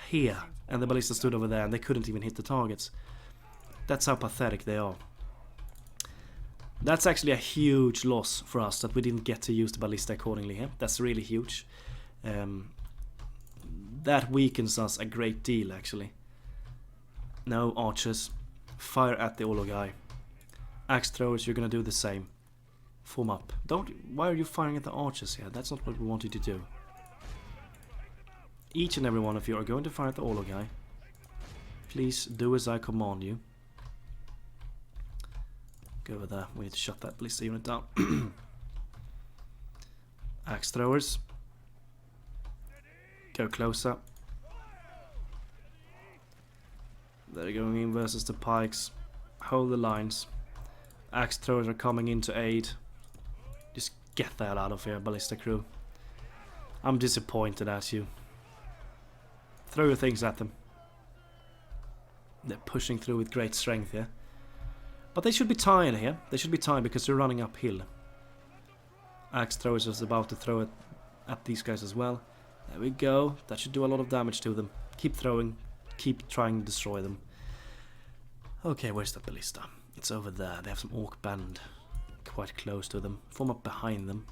Here. And the ballista stood over there and they couldn't even hit the targets. That's how pathetic they are. That's actually a huge loss for us that we didn't get to use the ballista accordingly here. That's really huge. That weakens us a great deal, actually. No, archers. Fire at the Ologai. Axe throwers, you're gonna do the same. Form up. Why are you firing at the archers here? That's not what we want you to do. Each and every one of you are going to fire at the Olo guy. Please do as I command you. Go over there. We need to shut that ballista unit down. Axe throwers. Go closer. They're going in versus the pikes. Hold the lines. Axe throwers are coming in to aid. Just get that out of here, ballista crew. I'm disappointed at you. Throw your things at them. They're pushing through with great strength here. But they should be tired here. They should be tired because they're running uphill. Axe throwers is about to throw it at these guys as well. There we go. That should do a lot of damage to them. Keep throwing. Keep trying to destroy them. Okay, where's the ballista? It's over there. They have some orc band quite close to them. Form up behind them.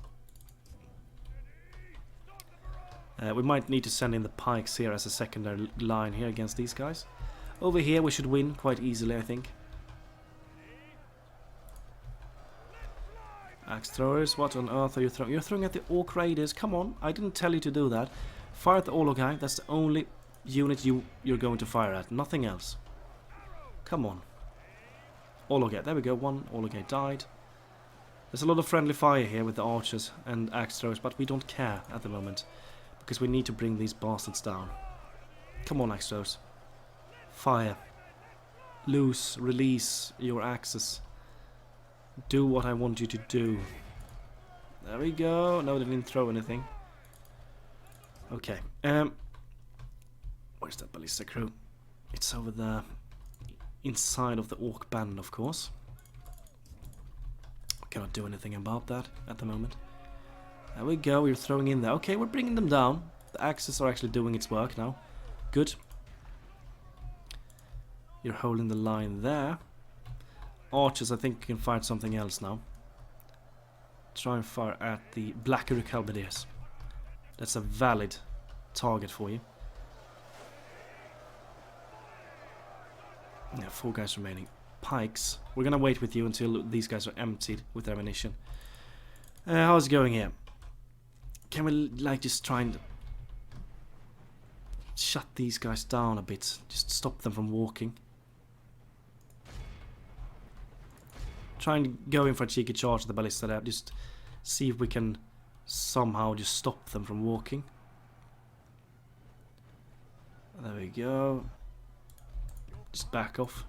We might need to send in the pikes here as a secondary line here against these guys. Over here we should win quite easily, I think. Axe throwers, what on earth are you throwing? You're throwing at the orc raiders. Come on, I didn't tell you to do that. Fire at the Olo guy. That's the only unit you're going to fire at. Nothing else. Come on. Olo guy. There we go. One Olo guy died. There's a lot of friendly fire here with the archers and axe throwers, but we don't care at the moment. Because we need to bring these bastards down. Come on, axe throwers. Fire. Loose. Release your axes. Do what I want you to do. There we go. No, they didn't throw anything. Okay. Where's that ballista crew? It's over there. Inside of the orc band, of course. Cannot do anything about that at the moment. There we go. We're throwing in there. Okay, we're bringing them down. The axes are actually doing its work now. Good. You're holding the line there. Archers, I think you can fire something else now. Try and fire at the Black Uruk halberdiers. That's a valid target for you. Yeah, 4 guys remaining. Pikes. We're gonna wait with you until these guys are emptied with their ammunition. How's it going here? Can we like just try and shut these guys down a bit? Just stop them from walking. Try and go in for a cheeky charge at the ballista there. Just see if we can somehow just stop them from walking. There we go. Just back off.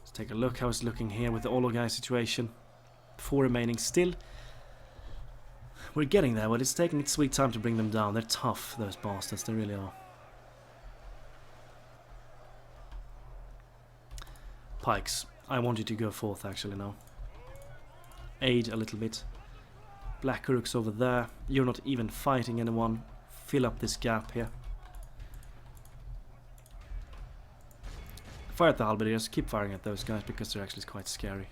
Let's take a look how it's looking here with the Olo guy situation. 4 remaining still. We're getting there, but it's taking its sweet time to bring them down. They're tough, those bastards. They really are. Pikes. I want you to go forth actually now. Aid a little bit. Black Uruk's over there. You're not even fighting anyone. Fill up this gap here. Fire at the halberdiers. Keep firing at those guys because they're actually quite scary.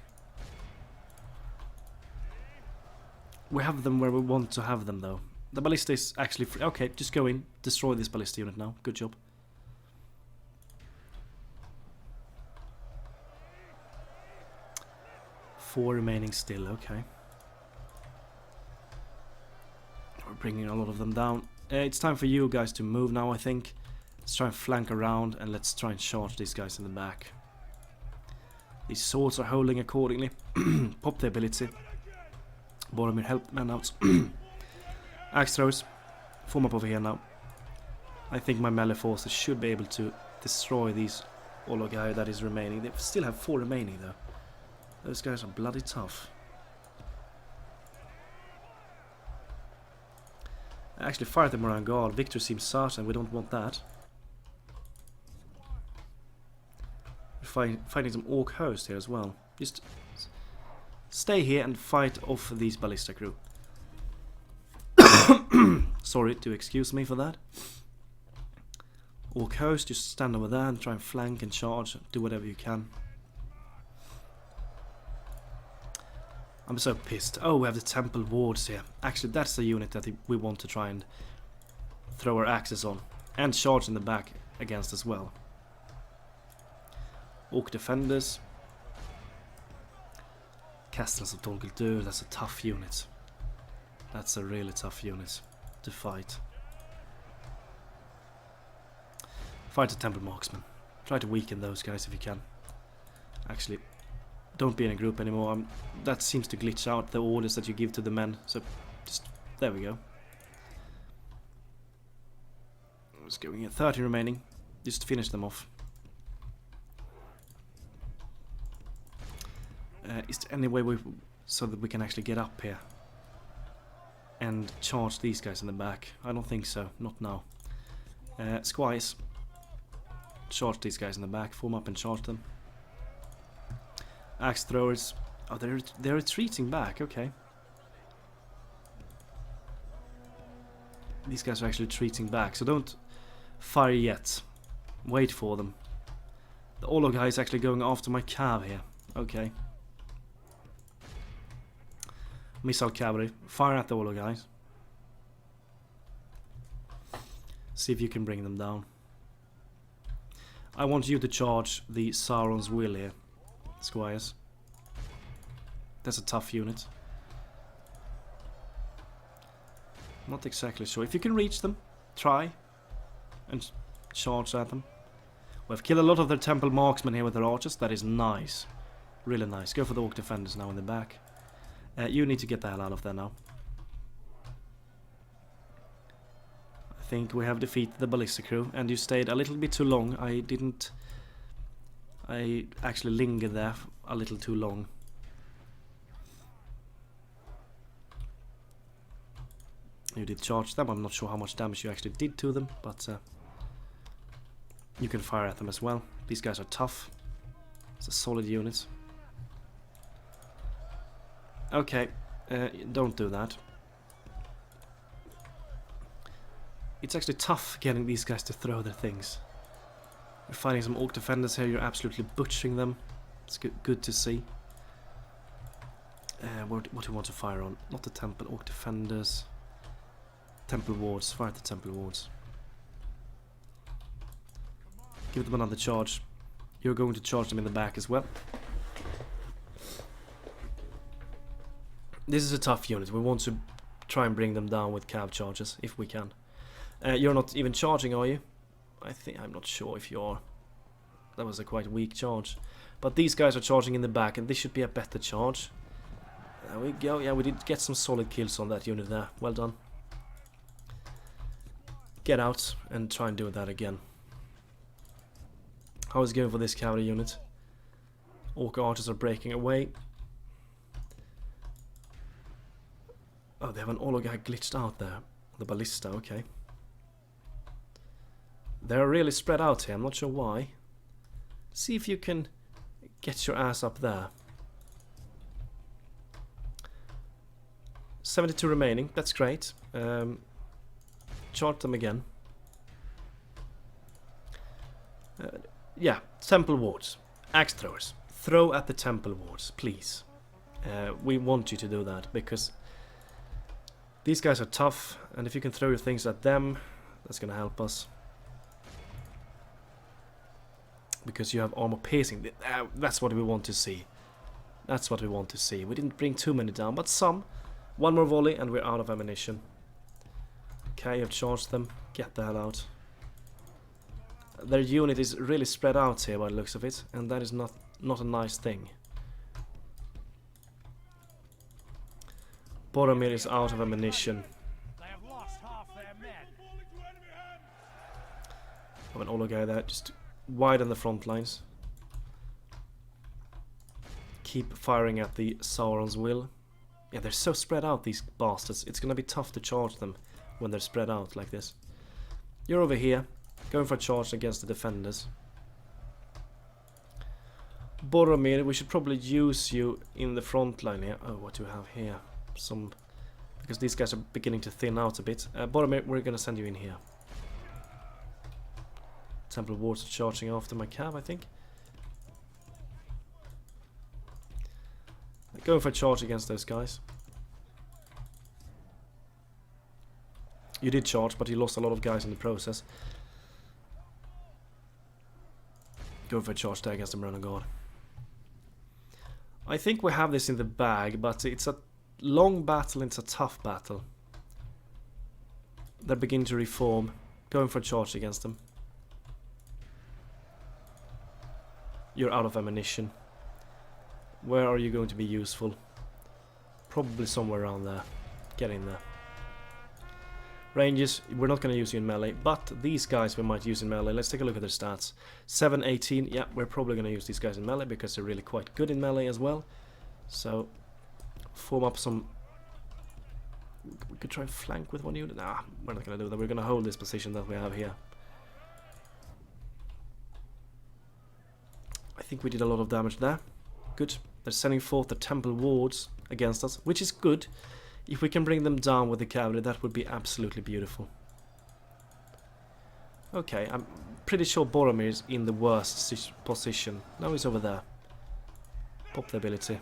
We have them where we want to have them though. The ballista is actually free. Okay, just go in. Destroy this ballista unit now. Good job. Four remaining still, okay. We're bringing a lot of them down. It's time for you guys to move now, I think. Let's try and flank around and let's try and charge these guys in the back. These swords are holding accordingly. Pop the ability. Boromir, help man out. Axe throwers. Form up over here now. I think my melee forces should be able to destroy these Ologai that is remaining. They still have 4 remaining though. Those guys are bloody tough. I actually fired them around guard. Victor seems certain. We don't want that. We're fighting some orc host here as well. Just stay here and fight off these ballista crew. Sorry, do excuse me for that. Orc host, just stand over there and try and flank and charge. Do whatever you can. I'm so pissed. Oh, we have the temple wards here. Actually, that's the unit that we want to try and throw our axes on. And charge in the back against as well. Orc defenders. Castles of BARAD-DûR, that's a tough unit. That's a really tough unit to fight. Fight the Temple Marksmen. Try to weaken those guys if you can. Actually, don't be in a group anymore. That seems to glitch out the orders that you give to the men. So, just... there we go. Let's go in 30 remaining. Just finish them off. Is there any way so that we can actually get up here and charge these guys in the back? I don't think so. Not now. Squires. Charge these guys in the back. Form up and charge them. Axe throwers. Oh, they're retreating back. Okay. These guys are actually retreating back, so don't fire yet. Wait for them. The Olo guy is actually going after my cav here. Okay. Missile cavalry. Fire at the Olo guys. See if you can bring them down. I want you to charge the Sauron's Will here, Squires. That's a tough unit. Not exactly sure. If you can reach them, try and charge at them. We've killed a lot of their Temple Marksmen here with their archers. That is nice. Really nice. Go for the Orc Defenders now in the back. You need to get the hell out of there now. I think we have defeated the Ballista crew, and you stayed a little bit too long. I actually lingered there a little too long. You did charge them. I'm not sure how much damage you actually did to them, but you can fire at them as well. These guys are tough. It's a solid unit. Okay, don't do that. It's actually tough getting these guys to throw their things. You're fighting some Orc Defenders here, you're absolutely butchering them. It's good to see. What do you want to fire on? Not the Temple, Orc Defenders. Temple Wards, fire at the Temple Wards. Give them another charge. You're going to charge them in the back as well. This is a tough unit. We want to try and bring them down with cav charges, if we can. You're not even charging, are you? I'm not sure if you are. That was a quite weak charge. But these guys are charging in the back, and this should be a better charge. There we go. Yeah, we did get some solid kills on that unit there. Well done. Get out and try and do that again. How is it going for this cavalry unit? Orc archers are breaking away. Oh, they have an Olo guy glitched out there. The Ballista, okay. They're really spread out here, I'm not sure why. See if you can get your ass up there. 72 remaining, that's great. Chart them again. Yeah, Temple Wards. Axe throwers. Throw at the Temple Wards, please. We want you to do that, because these guys are tough, and if you can throw your things at them, that's gonna help us. Because you have armor piercing. That's what we want to see. That's what we want to see. We didn't bring too many down, but some. One more volley and we're out of ammunition. Okay, you've charged them. Get the hell out. Their unit is really spread out here by the looks of it, and that is not a nice thing. Boromir is out of ammunition. They have lost half their men. I have an Olo guy there, just widen the front lines. Keep firing at the Sauron's Will. Yeah, they're so spread out, these bastards. It's gonna be tough to charge them when they're spread out like this. You're over here, going for a charge against the defenders. Boromir, we should probably use you in the front line here. Oh, what do we have here? Because these guys are beginning to thin out a bit. Boromir, we're gonna send you in here. Temple Wards are charging after my cav, I think. Going for a charge against those guys. You did charge, but you lost a lot of guys in the process. Going for a charge there against the Imran guard. I think we have this in the bag, but it's a long battle, it's a tough battle. They're beginning to reform. Going for a charge against them. You're out of ammunition. Where are you going to be useful? Probably somewhere around there. Get in there. Ranges, we're not going to use you in melee, but these guys we might use in melee. Let's take a look at their stats. 7, 18, yeah, we're probably going to use these guys in melee because they're really quite good in melee as well. So, form up some... We could try and flank with one unit. Nah, we're not going to do that. We're going to hold this position that we have here. I think we did a lot of damage there. Good. They're sending forth the temple wards against us, which is good. If we can bring them down with the cavalry, that would be absolutely beautiful. Okay, I'm pretty sure Boromir is in the worst position. Now he's over there. Pop the ability.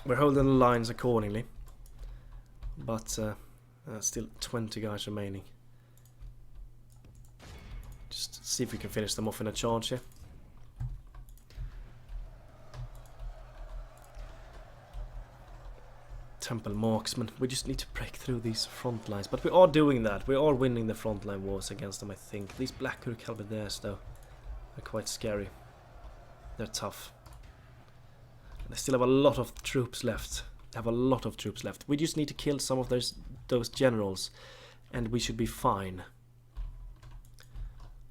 We're holding the lines accordingly. But still 20 guys remaining. Just see if we can finish them off in a charge here. Temple marksman. We just need to break through these front lines. But we are doing that. We are winning the frontline wars against them, I think. These Black Uruk Halberdiers, though, are quite scary. They're tough. They still have a lot of troops left. They have a lot of troops left. We just need to kill some of those generals, and we should be fine.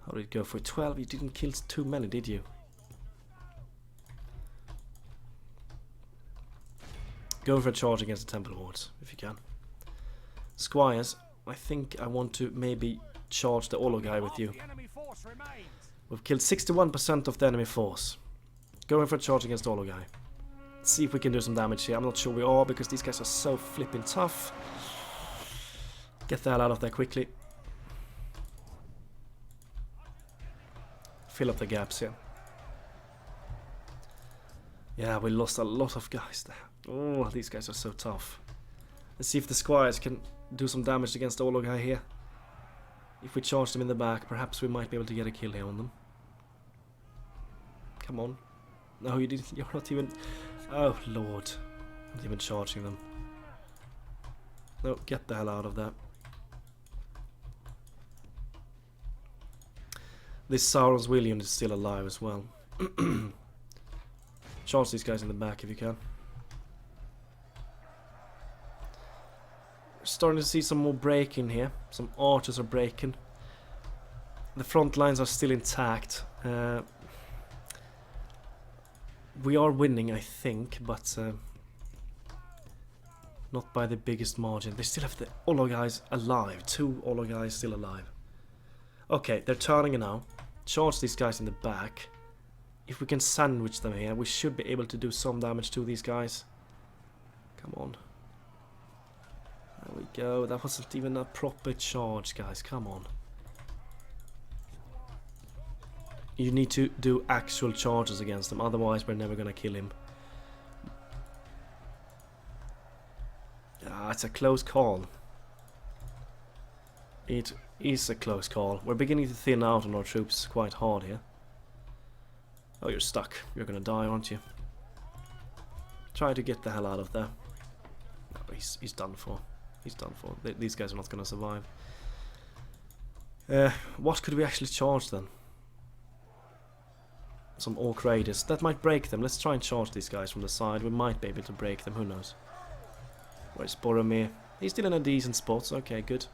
How did it go for 12? You didn't kill too many, did you? Go for a charge against the temple wards, if you can. Squires, I think I want to maybe charge the Olo guy with you. We've killed 61% of the enemy force. Going for a charge against Olo guy. Let's see if we can do some damage here. I'm not sure we are, because these guys are so flipping tough. Get the hell out of there quickly. Fill up the gaps here. Yeah, we lost a lot of guys there. Oh, these guys are so tough. Let's see if the squires can do some damage against the Olo guy here. If we charge them in the back, perhaps we might be able to get a kill here on them. Come on. No, you didn't. You're not even... Oh, Lord. Not even charging them. No, get the hell out of there. This Sauron's William is still alive as well. Charge these guys in the back if you can. We're starting to see some more breaking here. Some archers are breaking. The front lines are still intact. We are winning, I think, but not by the biggest margin. They still have the Olo guys alive. 2 Olo guys still alive. Okay, they're turning now. Charge these guys in the back. If we can sandwich them here, we should be able to do some damage to these guys. Come on. There we go. That wasn't even a proper charge, guys. Come on. You need to do actual charges against them, otherwise we're never gonna kill him. Ah, it's a close call. It is a close call. We're beginning to thin out on our troops quite hard here. Oh, you're stuck. You're gonna die, aren't you? Try to get the hell out of there. No, he's done for. He's done for. These guys are not gonna survive. What could we actually charge then? Some Orc Raiders. That might break them. Let's try and charge these guys from the side. We might be able to break them. Who knows? Where's Boromir? He's still in a decent spot. Okay, good.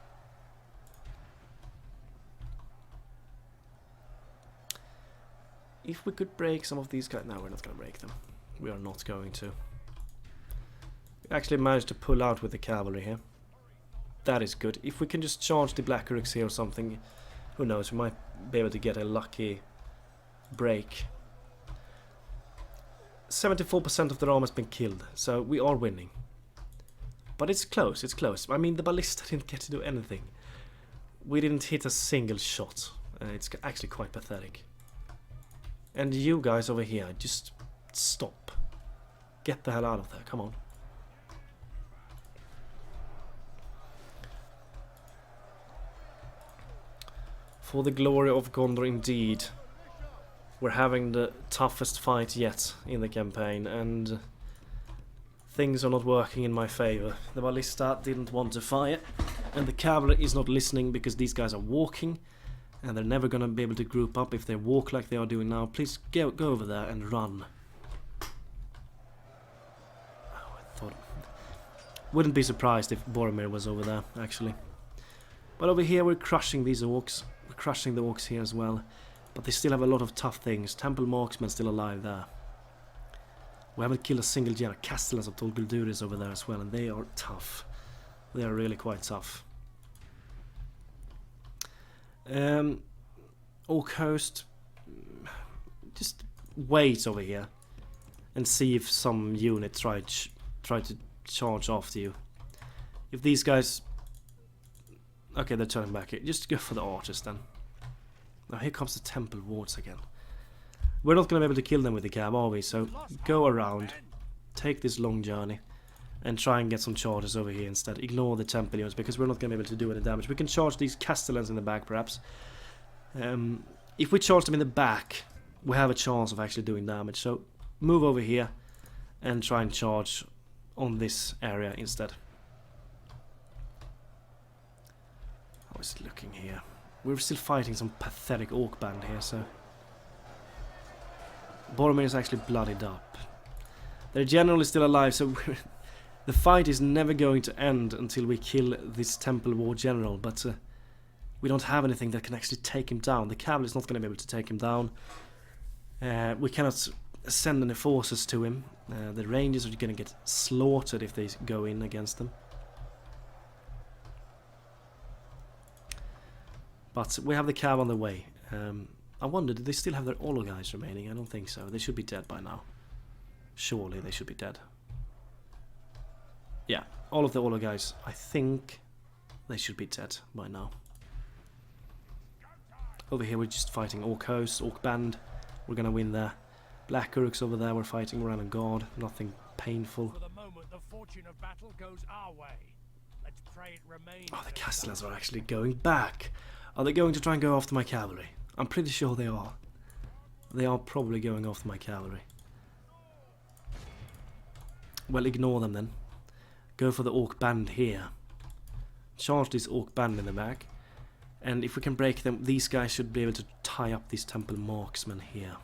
If we could break some of these guys... No, we're not going to break them. We are not going to. We actually managed to pull out with the cavalry here. That is good. If we can just charge the Black Uruks here or something, who knows, we might be able to get a lucky break. 74% of their armor has been killed, so we are winning. But it's close, it's close. I mean, the Ballista didn't get to do anything. We didn't hit a single shot. It's actually quite pathetic. And you guys over here, just stop. Get the hell out of there, come on. For the glory of Gondor indeed. We're having the toughest fight yet in the campaign, and things are not working in my favor. The Ballista didn't want to fire, and the cavalry is not listening because these guys are walking, And they're never gonna be able to group up if they walk like they are doing now. Please go over there and run. Oh, I thought... Wouldn't be surprised if Boromir was over there, actually. But over here we're crushing these orcs. We're crushing the orcs here as well. But they still have a lot of tough things. Temple Marksmen still alive there. We haven't killed a single general. Castellans of Dol Guldur is over there as well, and they are tough. They are really quite tough. Orc host, just wait over here and see if some unit try to charge after you. If these guys, okay, they're turning back. Just go for the archers then. Now here comes the temple wards again. We're not going to be able to kill them with the cab, are we? So go around, take this long journey, and try and get some charges over here instead. Ignore the temple units because we're not going to be able to do any damage. We can charge these castellans in the back perhaps. If we charge them in the back, we have a chance of actually doing damage. So move over here and try and charge on this area instead. How is it looking here? We're still fighting some pathetic orc band here, so... Boromir is actually bloodied up. They're generally still alive, so the fight is never going to end until we kill this Temple War General, but we don't have anything that can actually take him down. The cavalry is not going to be able to take him down. We cannot send any forces to him. The Rangers are going to get slaughtered if they go in against them. But we have the cav on the way. I wonder, do they still have their Olo guys remaining? I don't think so. They should be dead by now. Surely they should be dead. Yeah, all of the Olo guys, I think they should be dead by now. Over here we're just fighting Orc Host, Orc Band. We're gonna win there. Black Uruks over there, we're fighting around a guard. Nothing painful. For the moment, the fortune of battle goes our way. Let's pray it remains. Oh, the Castellans are actually going back. Are they going to try and go after my cavalry? I'm pretty sure they are. They are probably going after my cavalry. Well, ignore them then. Go for the Orc Band here. Charge this Orc Band in the back. And if we can break them, these guys should be able to tie up these Temple Marksmen here.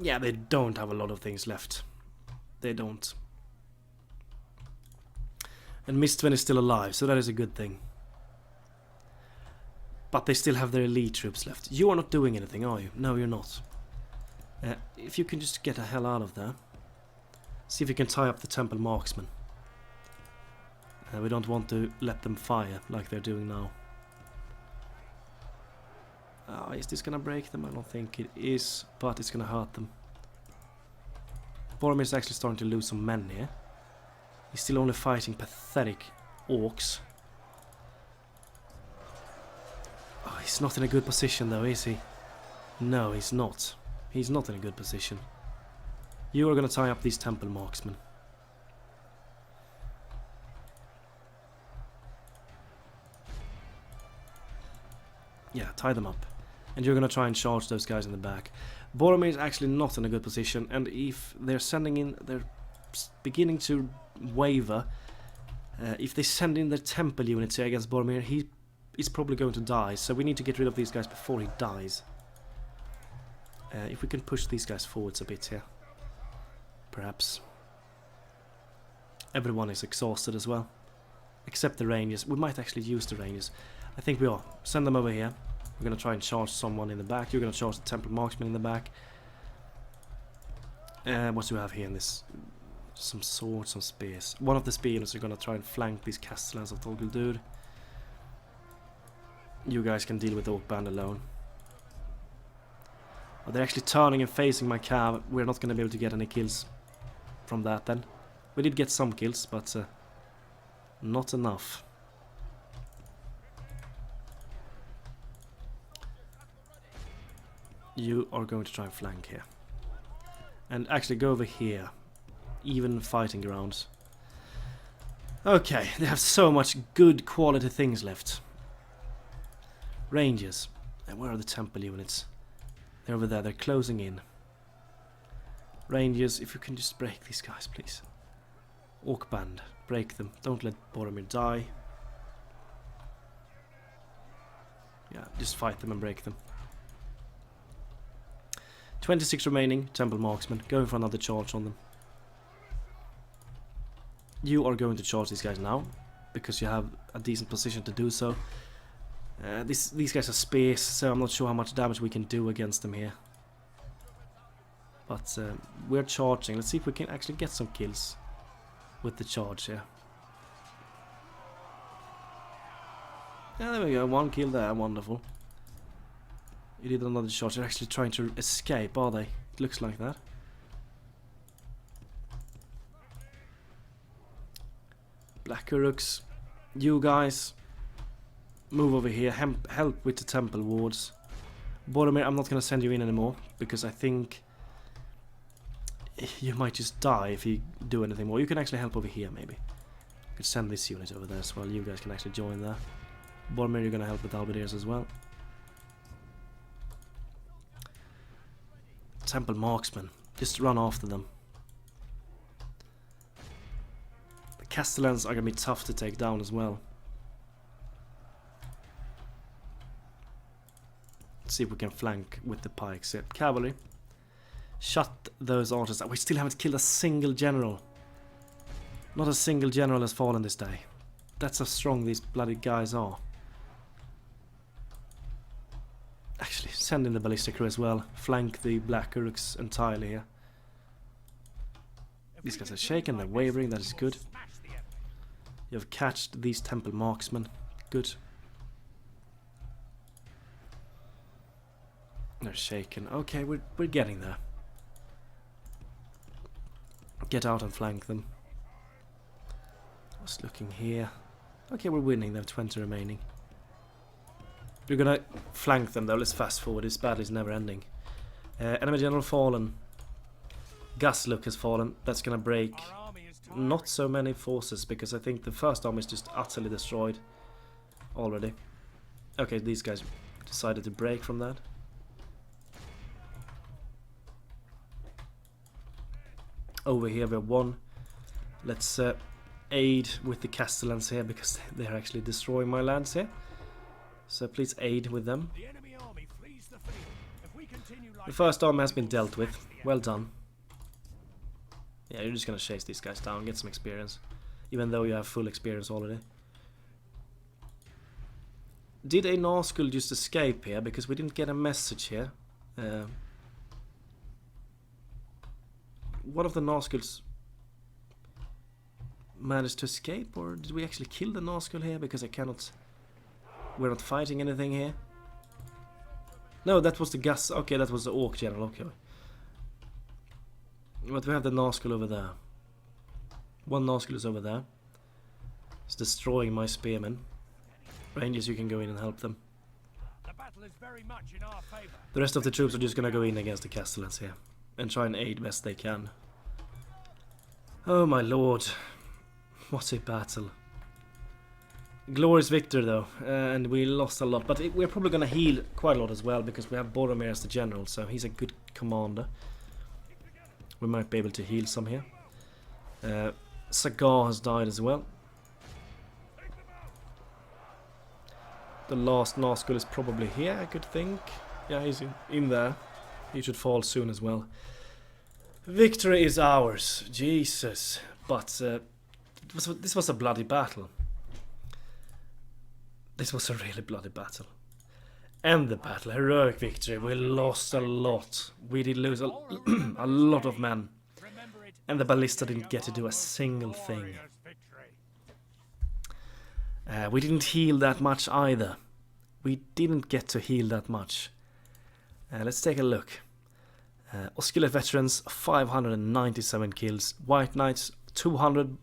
Yeah, they don't have a lot of things left. They don't. And Mistven is still alive, so that is a good thing. But they still have their elite troops left. You are not doing anything, are you? No, you're not. If you can just get the hell out of there. See if you can tie up the Temple Marksmen. We don't want to let them fire like they're doing now. Is this gonna break them? I don't think it is, but it's gonna hurt them. Boromir is actually starting to lose some men here. He's still only fighting pathetic orcs. Oh, he's not in a good position though, is he? No, he's not. He's not in a good position. You are gonna tie up these Temple Marksmen. Yeah, tie them up. And you're gonna try and charge those guys in the back. Boromir is actually not in a good position, and if they're sending in, they're beginning to waver. If they send in their temple units here against Boromir, he is probably going to die, so we need to get rid of these guys before he dies. If we can push these guys forwards a bit here. Perhaps. Everyone is exhausted as well. Except the Rangers. We might actually use the Rangers. I think we are. Send them over here. We're going to try and charge someone in the back. You're going to charge the Temple Marksman in the back. What do we have here in this? Some swords, some spears. One of the spear units are going to try and flank these Castellans of Dol Guldur. You guys can deal with the Orc Band alone. Oh, they're actually turning and facing my cav. We're not going to be able to get any kills from that then. We did get some kills, but not enough. You are going to try and flank here. And actually go over here. Even fighting grounds. Okay, they have so much good quality things left. Rangers. And where are the temple units? They're over there, they're closing in. Rangers, if you can just break these guys, please. Orc band, break them. Don't let Boromir die. Yeah, just fight them and break them. 26 remaining, Temple Marksmen, going for another charge on them. You are going to charge these guys now, because you have a decent position to do so. These guys are spears, so I'm not sure how much damage we can do against them here. But we're charging. Let's see if we can actually get some kills with the charge here. Yeah, there we go. One kill there. Wonderful. You did another charge. They're actually trying to escape, are they? It looks like that. Black Uruks, you guys move over here. Help with the temple wards. Boromir, I'm not going to send you in anymore because I think you might just die if you do anything more. You can actually help over here, maybe. You could send this unit over there as well. You guys can actually join there. Boromir, you're going to help with Halberdiers as well. Temple Marksmen, just run after them. The Castellans are going to be tough to take down as well. Let's see if we can flank with the pikes. Cavalry, shut those archers. We still haven't killed a single general. Not a single general has fallen this day. That's how strong these bloody guys are. Actually, send in the ballista crew as well. Flank the Black Uruks entirely here. These guys are shaken, they're wavering, that is good. You have catched these temple marksmen. Good. They're shaken. Okay, we're getting there. Get out and flank them. Just looking here. Okay, we're winning. They have 20 remaining. We're gonna flank them though. Let's fast forward. This battle is never ending. Enemy general fallen. Gazluk has fallen. That's gonna break not so many forces because I think the first army is just utterly destroyed already. Okay, these guys decided to break from that. Over here we have one. Let's aid with the Castellans here because they're actually destroying my lands here. So please aid with them. The first army has been dealt with. Well done. Yeah, you're just gonna chase these guys down, get some experience. Even though you have full experience already. Did a Nazgul just escape here? Because we didn't get a message here. One of the Nazguls managed to escape, or did we actually kill the Nazgul here? Because I cannot... We're not fighting anything here. No, that was the Gus. Okay, that was the Orc General. Okay. But we have the Nazgul over there. One Nazgul is over there. It's destroying my spearmen. Rangers, you can go in and help them. The battle is very much in our favor. The rest of the troops are just gonna go in against the Castellans here. And try and aid best they can. Oh my lord. What a battle. Glorious victory though, and we lost a lot, but we're probably going to heal quite a lot as well because we have Boromir as the general, so he's a good commander. We might be able to heal some here. Sagar has died as well. The last Nazgul is probably here, I could think. Yeah, he's in there. He should fall soon as well. Victory is ours, Jesus. But this was a bloody battle. This was a really bloody battle. And the battle, heroic victory. We lost a lot. We did lose a lot of men. And the ballista didn't get to do a single thing. We didn't heal that much either. We didn't get to heal that much. Let's take a look. Osgiliath veterans, 597 kills. White Knights, 200.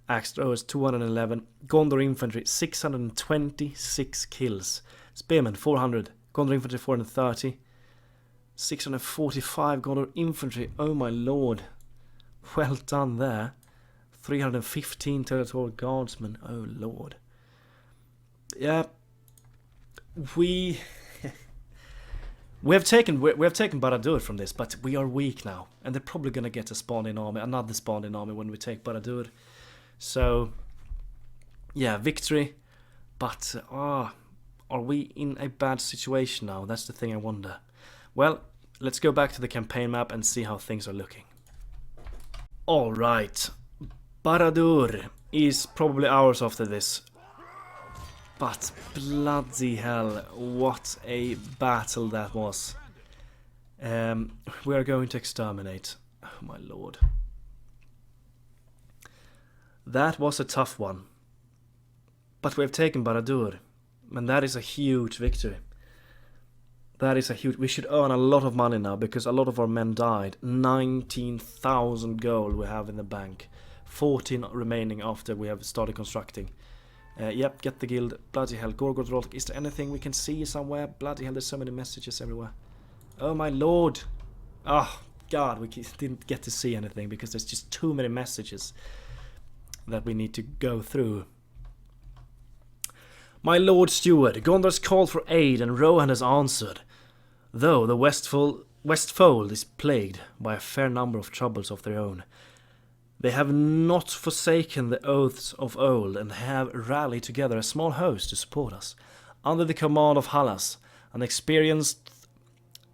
Axe throwers, 211. Gondor infantry, 626 kills. Spearmen, 400. Gondor infantry, 430. 645 Gondor infantry. Oh my lord. Well done there. 315 territorial guardsmen. Oh lord. Yeah. We We have taken Barad-dur from this, but we are weak now, and they're probably gonna get a spawn-in army, another spawn-in army when we take Barad-dur. So, yeah, victory, but are we in a bad situation now? That's the thing I wonder. Well, let's go back to the campaign map and see how things are looking. All right, Barad-dur is probably ours after this. But bloody hell, what a battle that was. We are going to exterminate. Oh my lord. That was a tough one. But we have taken Barad-dur, and that is a huge victory. That is a huge... We should earn a lot of money now, because a lot of our men died. 19,000 gold we have in the bank. 14 remaining after we have started constructing. Yep, get the guild. Bloody hell, Gorgoroth. Is there anything we can see somewhere? Bloody hell, there's so many messages everywhere. Oh my lord. Oh god, we didn't get to see anything because there's just too many messages that we need to go through. My lord Steward, Gondor's called for aid and Rohan has answered. Though the Westfold is plagued by a fair number of troubles of their own, they have not forsaken the oaths of old and have rallied together a small host to support us. Under the command of Halas, an experienced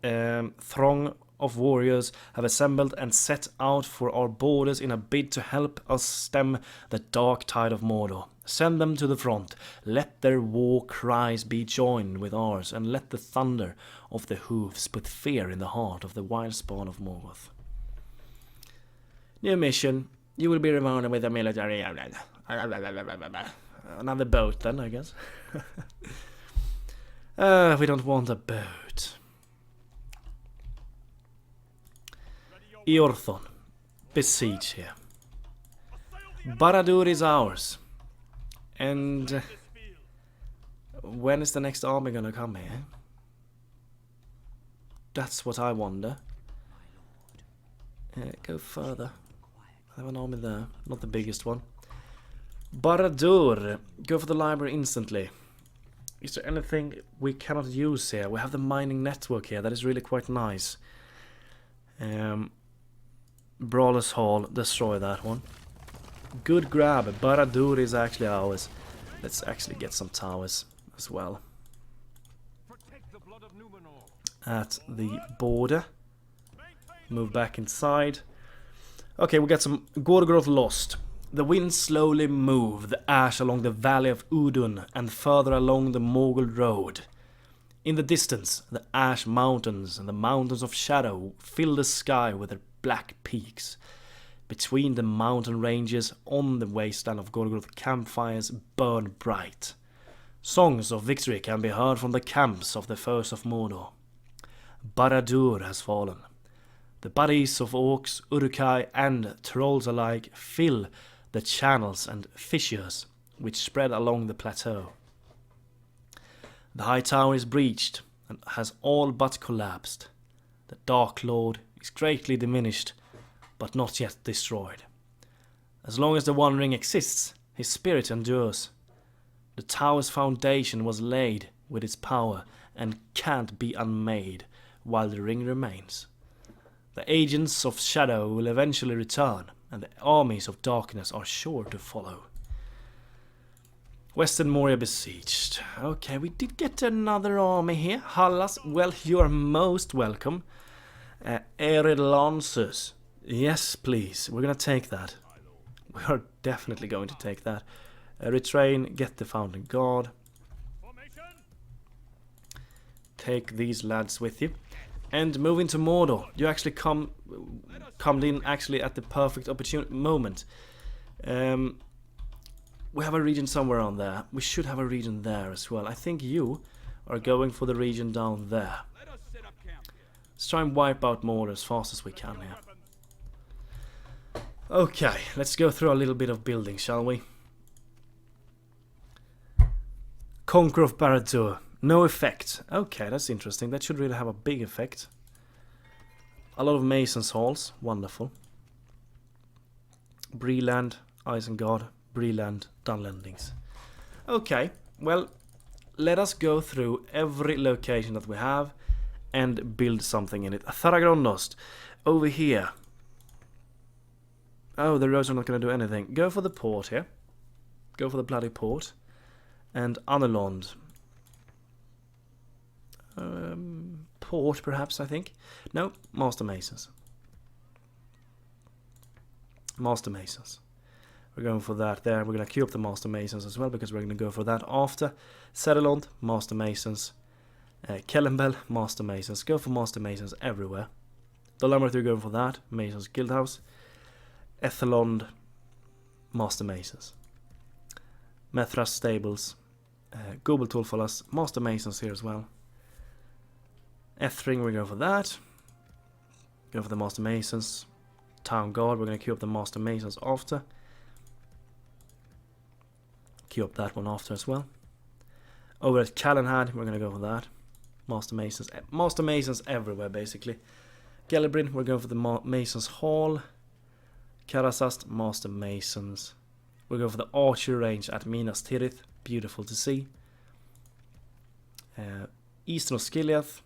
throng of warriors have assembled and set out for our borders in a bid to help us stem the dark tide of Mordor. Send them to the front. Let their war cries be joined with ours, and let the thunder of the hooves put fear in the heart of the wild spawn of Morgoth. New mission. You will be rewarded with a military... Another boat then, I guess. We don't want a boat. Iorthon. Besiege here. Barad-dur is ours. And... when is the next army gonna come here? That's what I wonder. Go further. I have an army there, not the biggest one. Barad-dur, go for the library instantly. Is there anything we cannot use here? We have the mining network here, that is really quite nice. Brawler's Hall, destroy that one. Good grab, Barad-dur is actually ours. Let's actually get some towers as well. At the border. Move back inside. Okay, we got some Gorgoroth lost. The winds slowly move the ash along the valley of Udun and further along the Morgul road. In the distance, the ash mountains and the mountains of shadow fill the sky with their black peaks. Between the mountain ranges on the wasteland of Gorgoroth, campfires burn bright. Songs of victory can be heard from the camps of the foes of Mordor. Barad-dur has fallen. The bodies of orcs, Uruk-hai and trolls alike fill the channels and fissures which spread along the plateau. The high tower is breached and has all but collapsed. The Dark Lord is greatly diminished, but not yet destroyed. As long as the One Ring exists, his spirit endures. The tower's foundation was laid with its power and can't be unmade while the ring remains. The agents of shadow will eventually return, and the armies of darkness are sure to follow. Western Moria besieged. Okay, we did get another army here. Halas, well, you are most welcome. Arid Lancers. Yes, please. We're gonna take that. We are definitely going to take that. Retrain, get the Founding Guard. Take these lads with you. And move into Mordor. You actually come in actually at the perfect moment. We have a region somewhere on there. We should have a region there as well. I think you are going for the region down there. Let's try and wipe out Mordor as fast as we can here. Okay, let's go through a little bit of building, shall we? Conquer of Barad-dur. No effect. Okay, that's interesting. That should really have a big effect. A lot of Mason's Halls. Wonderful. Breland, Isengard, Breland, Dunlendings. Okay, well, let us go through every location that we have and build something in it. Tharagrondnost, over here. Oh, the roads are not going to do anything. Go for the port here. Go for the bloody port. And Anelond. Port, perhaps, I think. No, Master Masons. Master Masons. We're going for that there. We're going to queue up the Master Masons as well, because we're going to go for that after. Settlond, Master Masons. Kellenbell, Master Masons. Go for Master Masons everywhere. Dol Amroth, we're going for that. Masons Guildhouse. Ethelond, Master Masons. Methras Stables. Gobel Tulfalas, Master Masons here as well. Ethring, we're going for that. Go for the Master Masons. Town Guard, we're going to queue up the Master Masons after. Queue up that one after as well. Over at Callanhad, we're going to go for that. Master Masons everywhere, basically. Gelibrin, we're going for the Masons Hall. Karasast, Master Masons. We're going for the Archer Range at Minas Tirith. Beautiful to see. Eastern Osgiliath.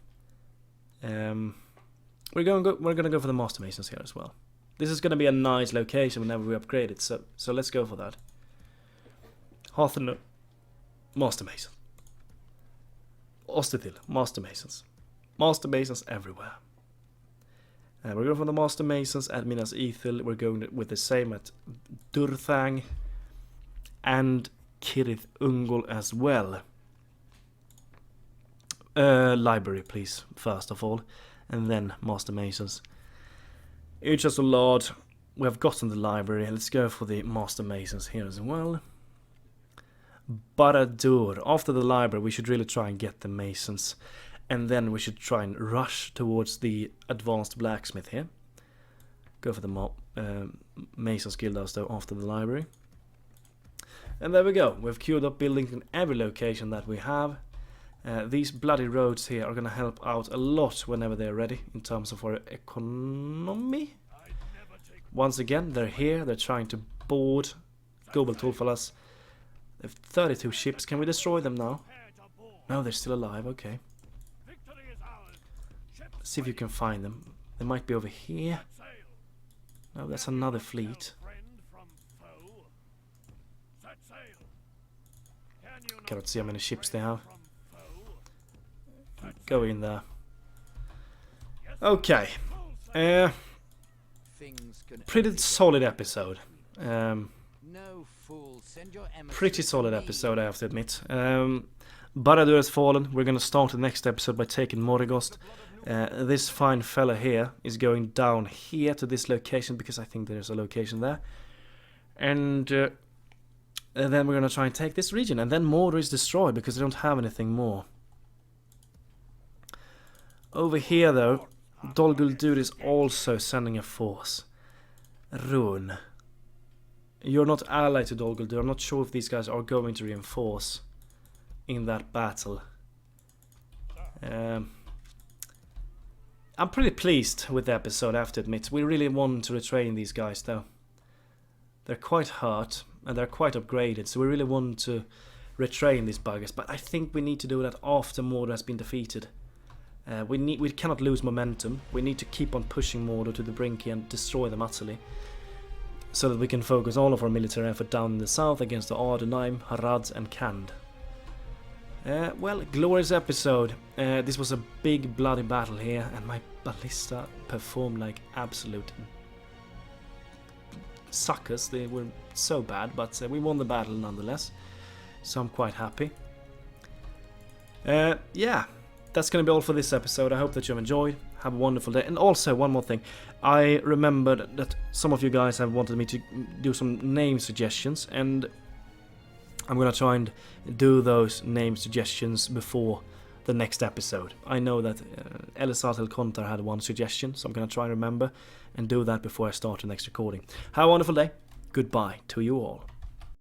We're gonna go for the Master Masons here as well. This is gonna be a nice location whenever we upgrade it. So let's go for that. Harthen, Master Masons. Ostithil, Master Masons. Master Masons everywhere. We're going for the Master Masons at Minas Ithil. We're going with the same at Durthang and Cirith Ungol as well. Library, please, first of all, and then Master Masons. Uchas Lord, we have gotten the library. Let's go for the Master Masons here as well. BARAD-DûR. After the library, we should really try and get the Masons. And then we should try and rush towards the advanced blacksmith here. Go for the Masons Guildhouse though after the library. And there we go. We've queued up buildings in every location that we have. These bloody roads here are going to help out a lot whenever they're ready in terms of our economy. Once again, they're here. They're trying to board Gobel Tulfalas. They have 32 ships. Can we destroy them now? No, they're still alive. Okay. See if you can find them. They might be over here. No, that's another fleet. Cannot see how many ships they have. Go in there. Okay. Pretty solid episode. Pretty solid episode, I have to admit. Barad-dur has fallen. We're going to start the next episode by taking Morgoth. This fine fella here is going down here to this location because I think there's a location there. And then we're going to try and take this region. And then Mordor is destroyed because they don't have anything more. Over here though, Dol Guldur is also sending a force. Rune. You're not allied to Dol Guldur. I'm not sure if these guys are going to reinforce in that battle. I'm pretty pleased with the episode, I have to admit. We really want to retrain these guys though. They're quite hurt and they're quite upgraded, so we really want to retrain these buggers. But I think we need to do that after Mordor has been defeated. We cannot lose momentum. We need to keep on pushing Mordor to the brink and destroy them utterly, so that we can focus all of our military effort down in the south against the Ardenheim, Harad and Khand. Well, glorious episode. This was a big bloody battle here, and my ballista performed like absolute suckers. They were so bad, but we won the battle nonetheless, so I'm quite happy. Yeah, that's going to be all for this episode. I hope that you've enjoyed. Have a wonderful day. And also, one more thing. I remembered that some of you guys have wanted me to do some name suggestions, and I'm going to try and do those name suggestions before the next episode. I know that Elisatel Kontar had one suggestion, so I'm going to try and remember and do that before I start the next recording. Have a wonderful day. Goodbye to you all.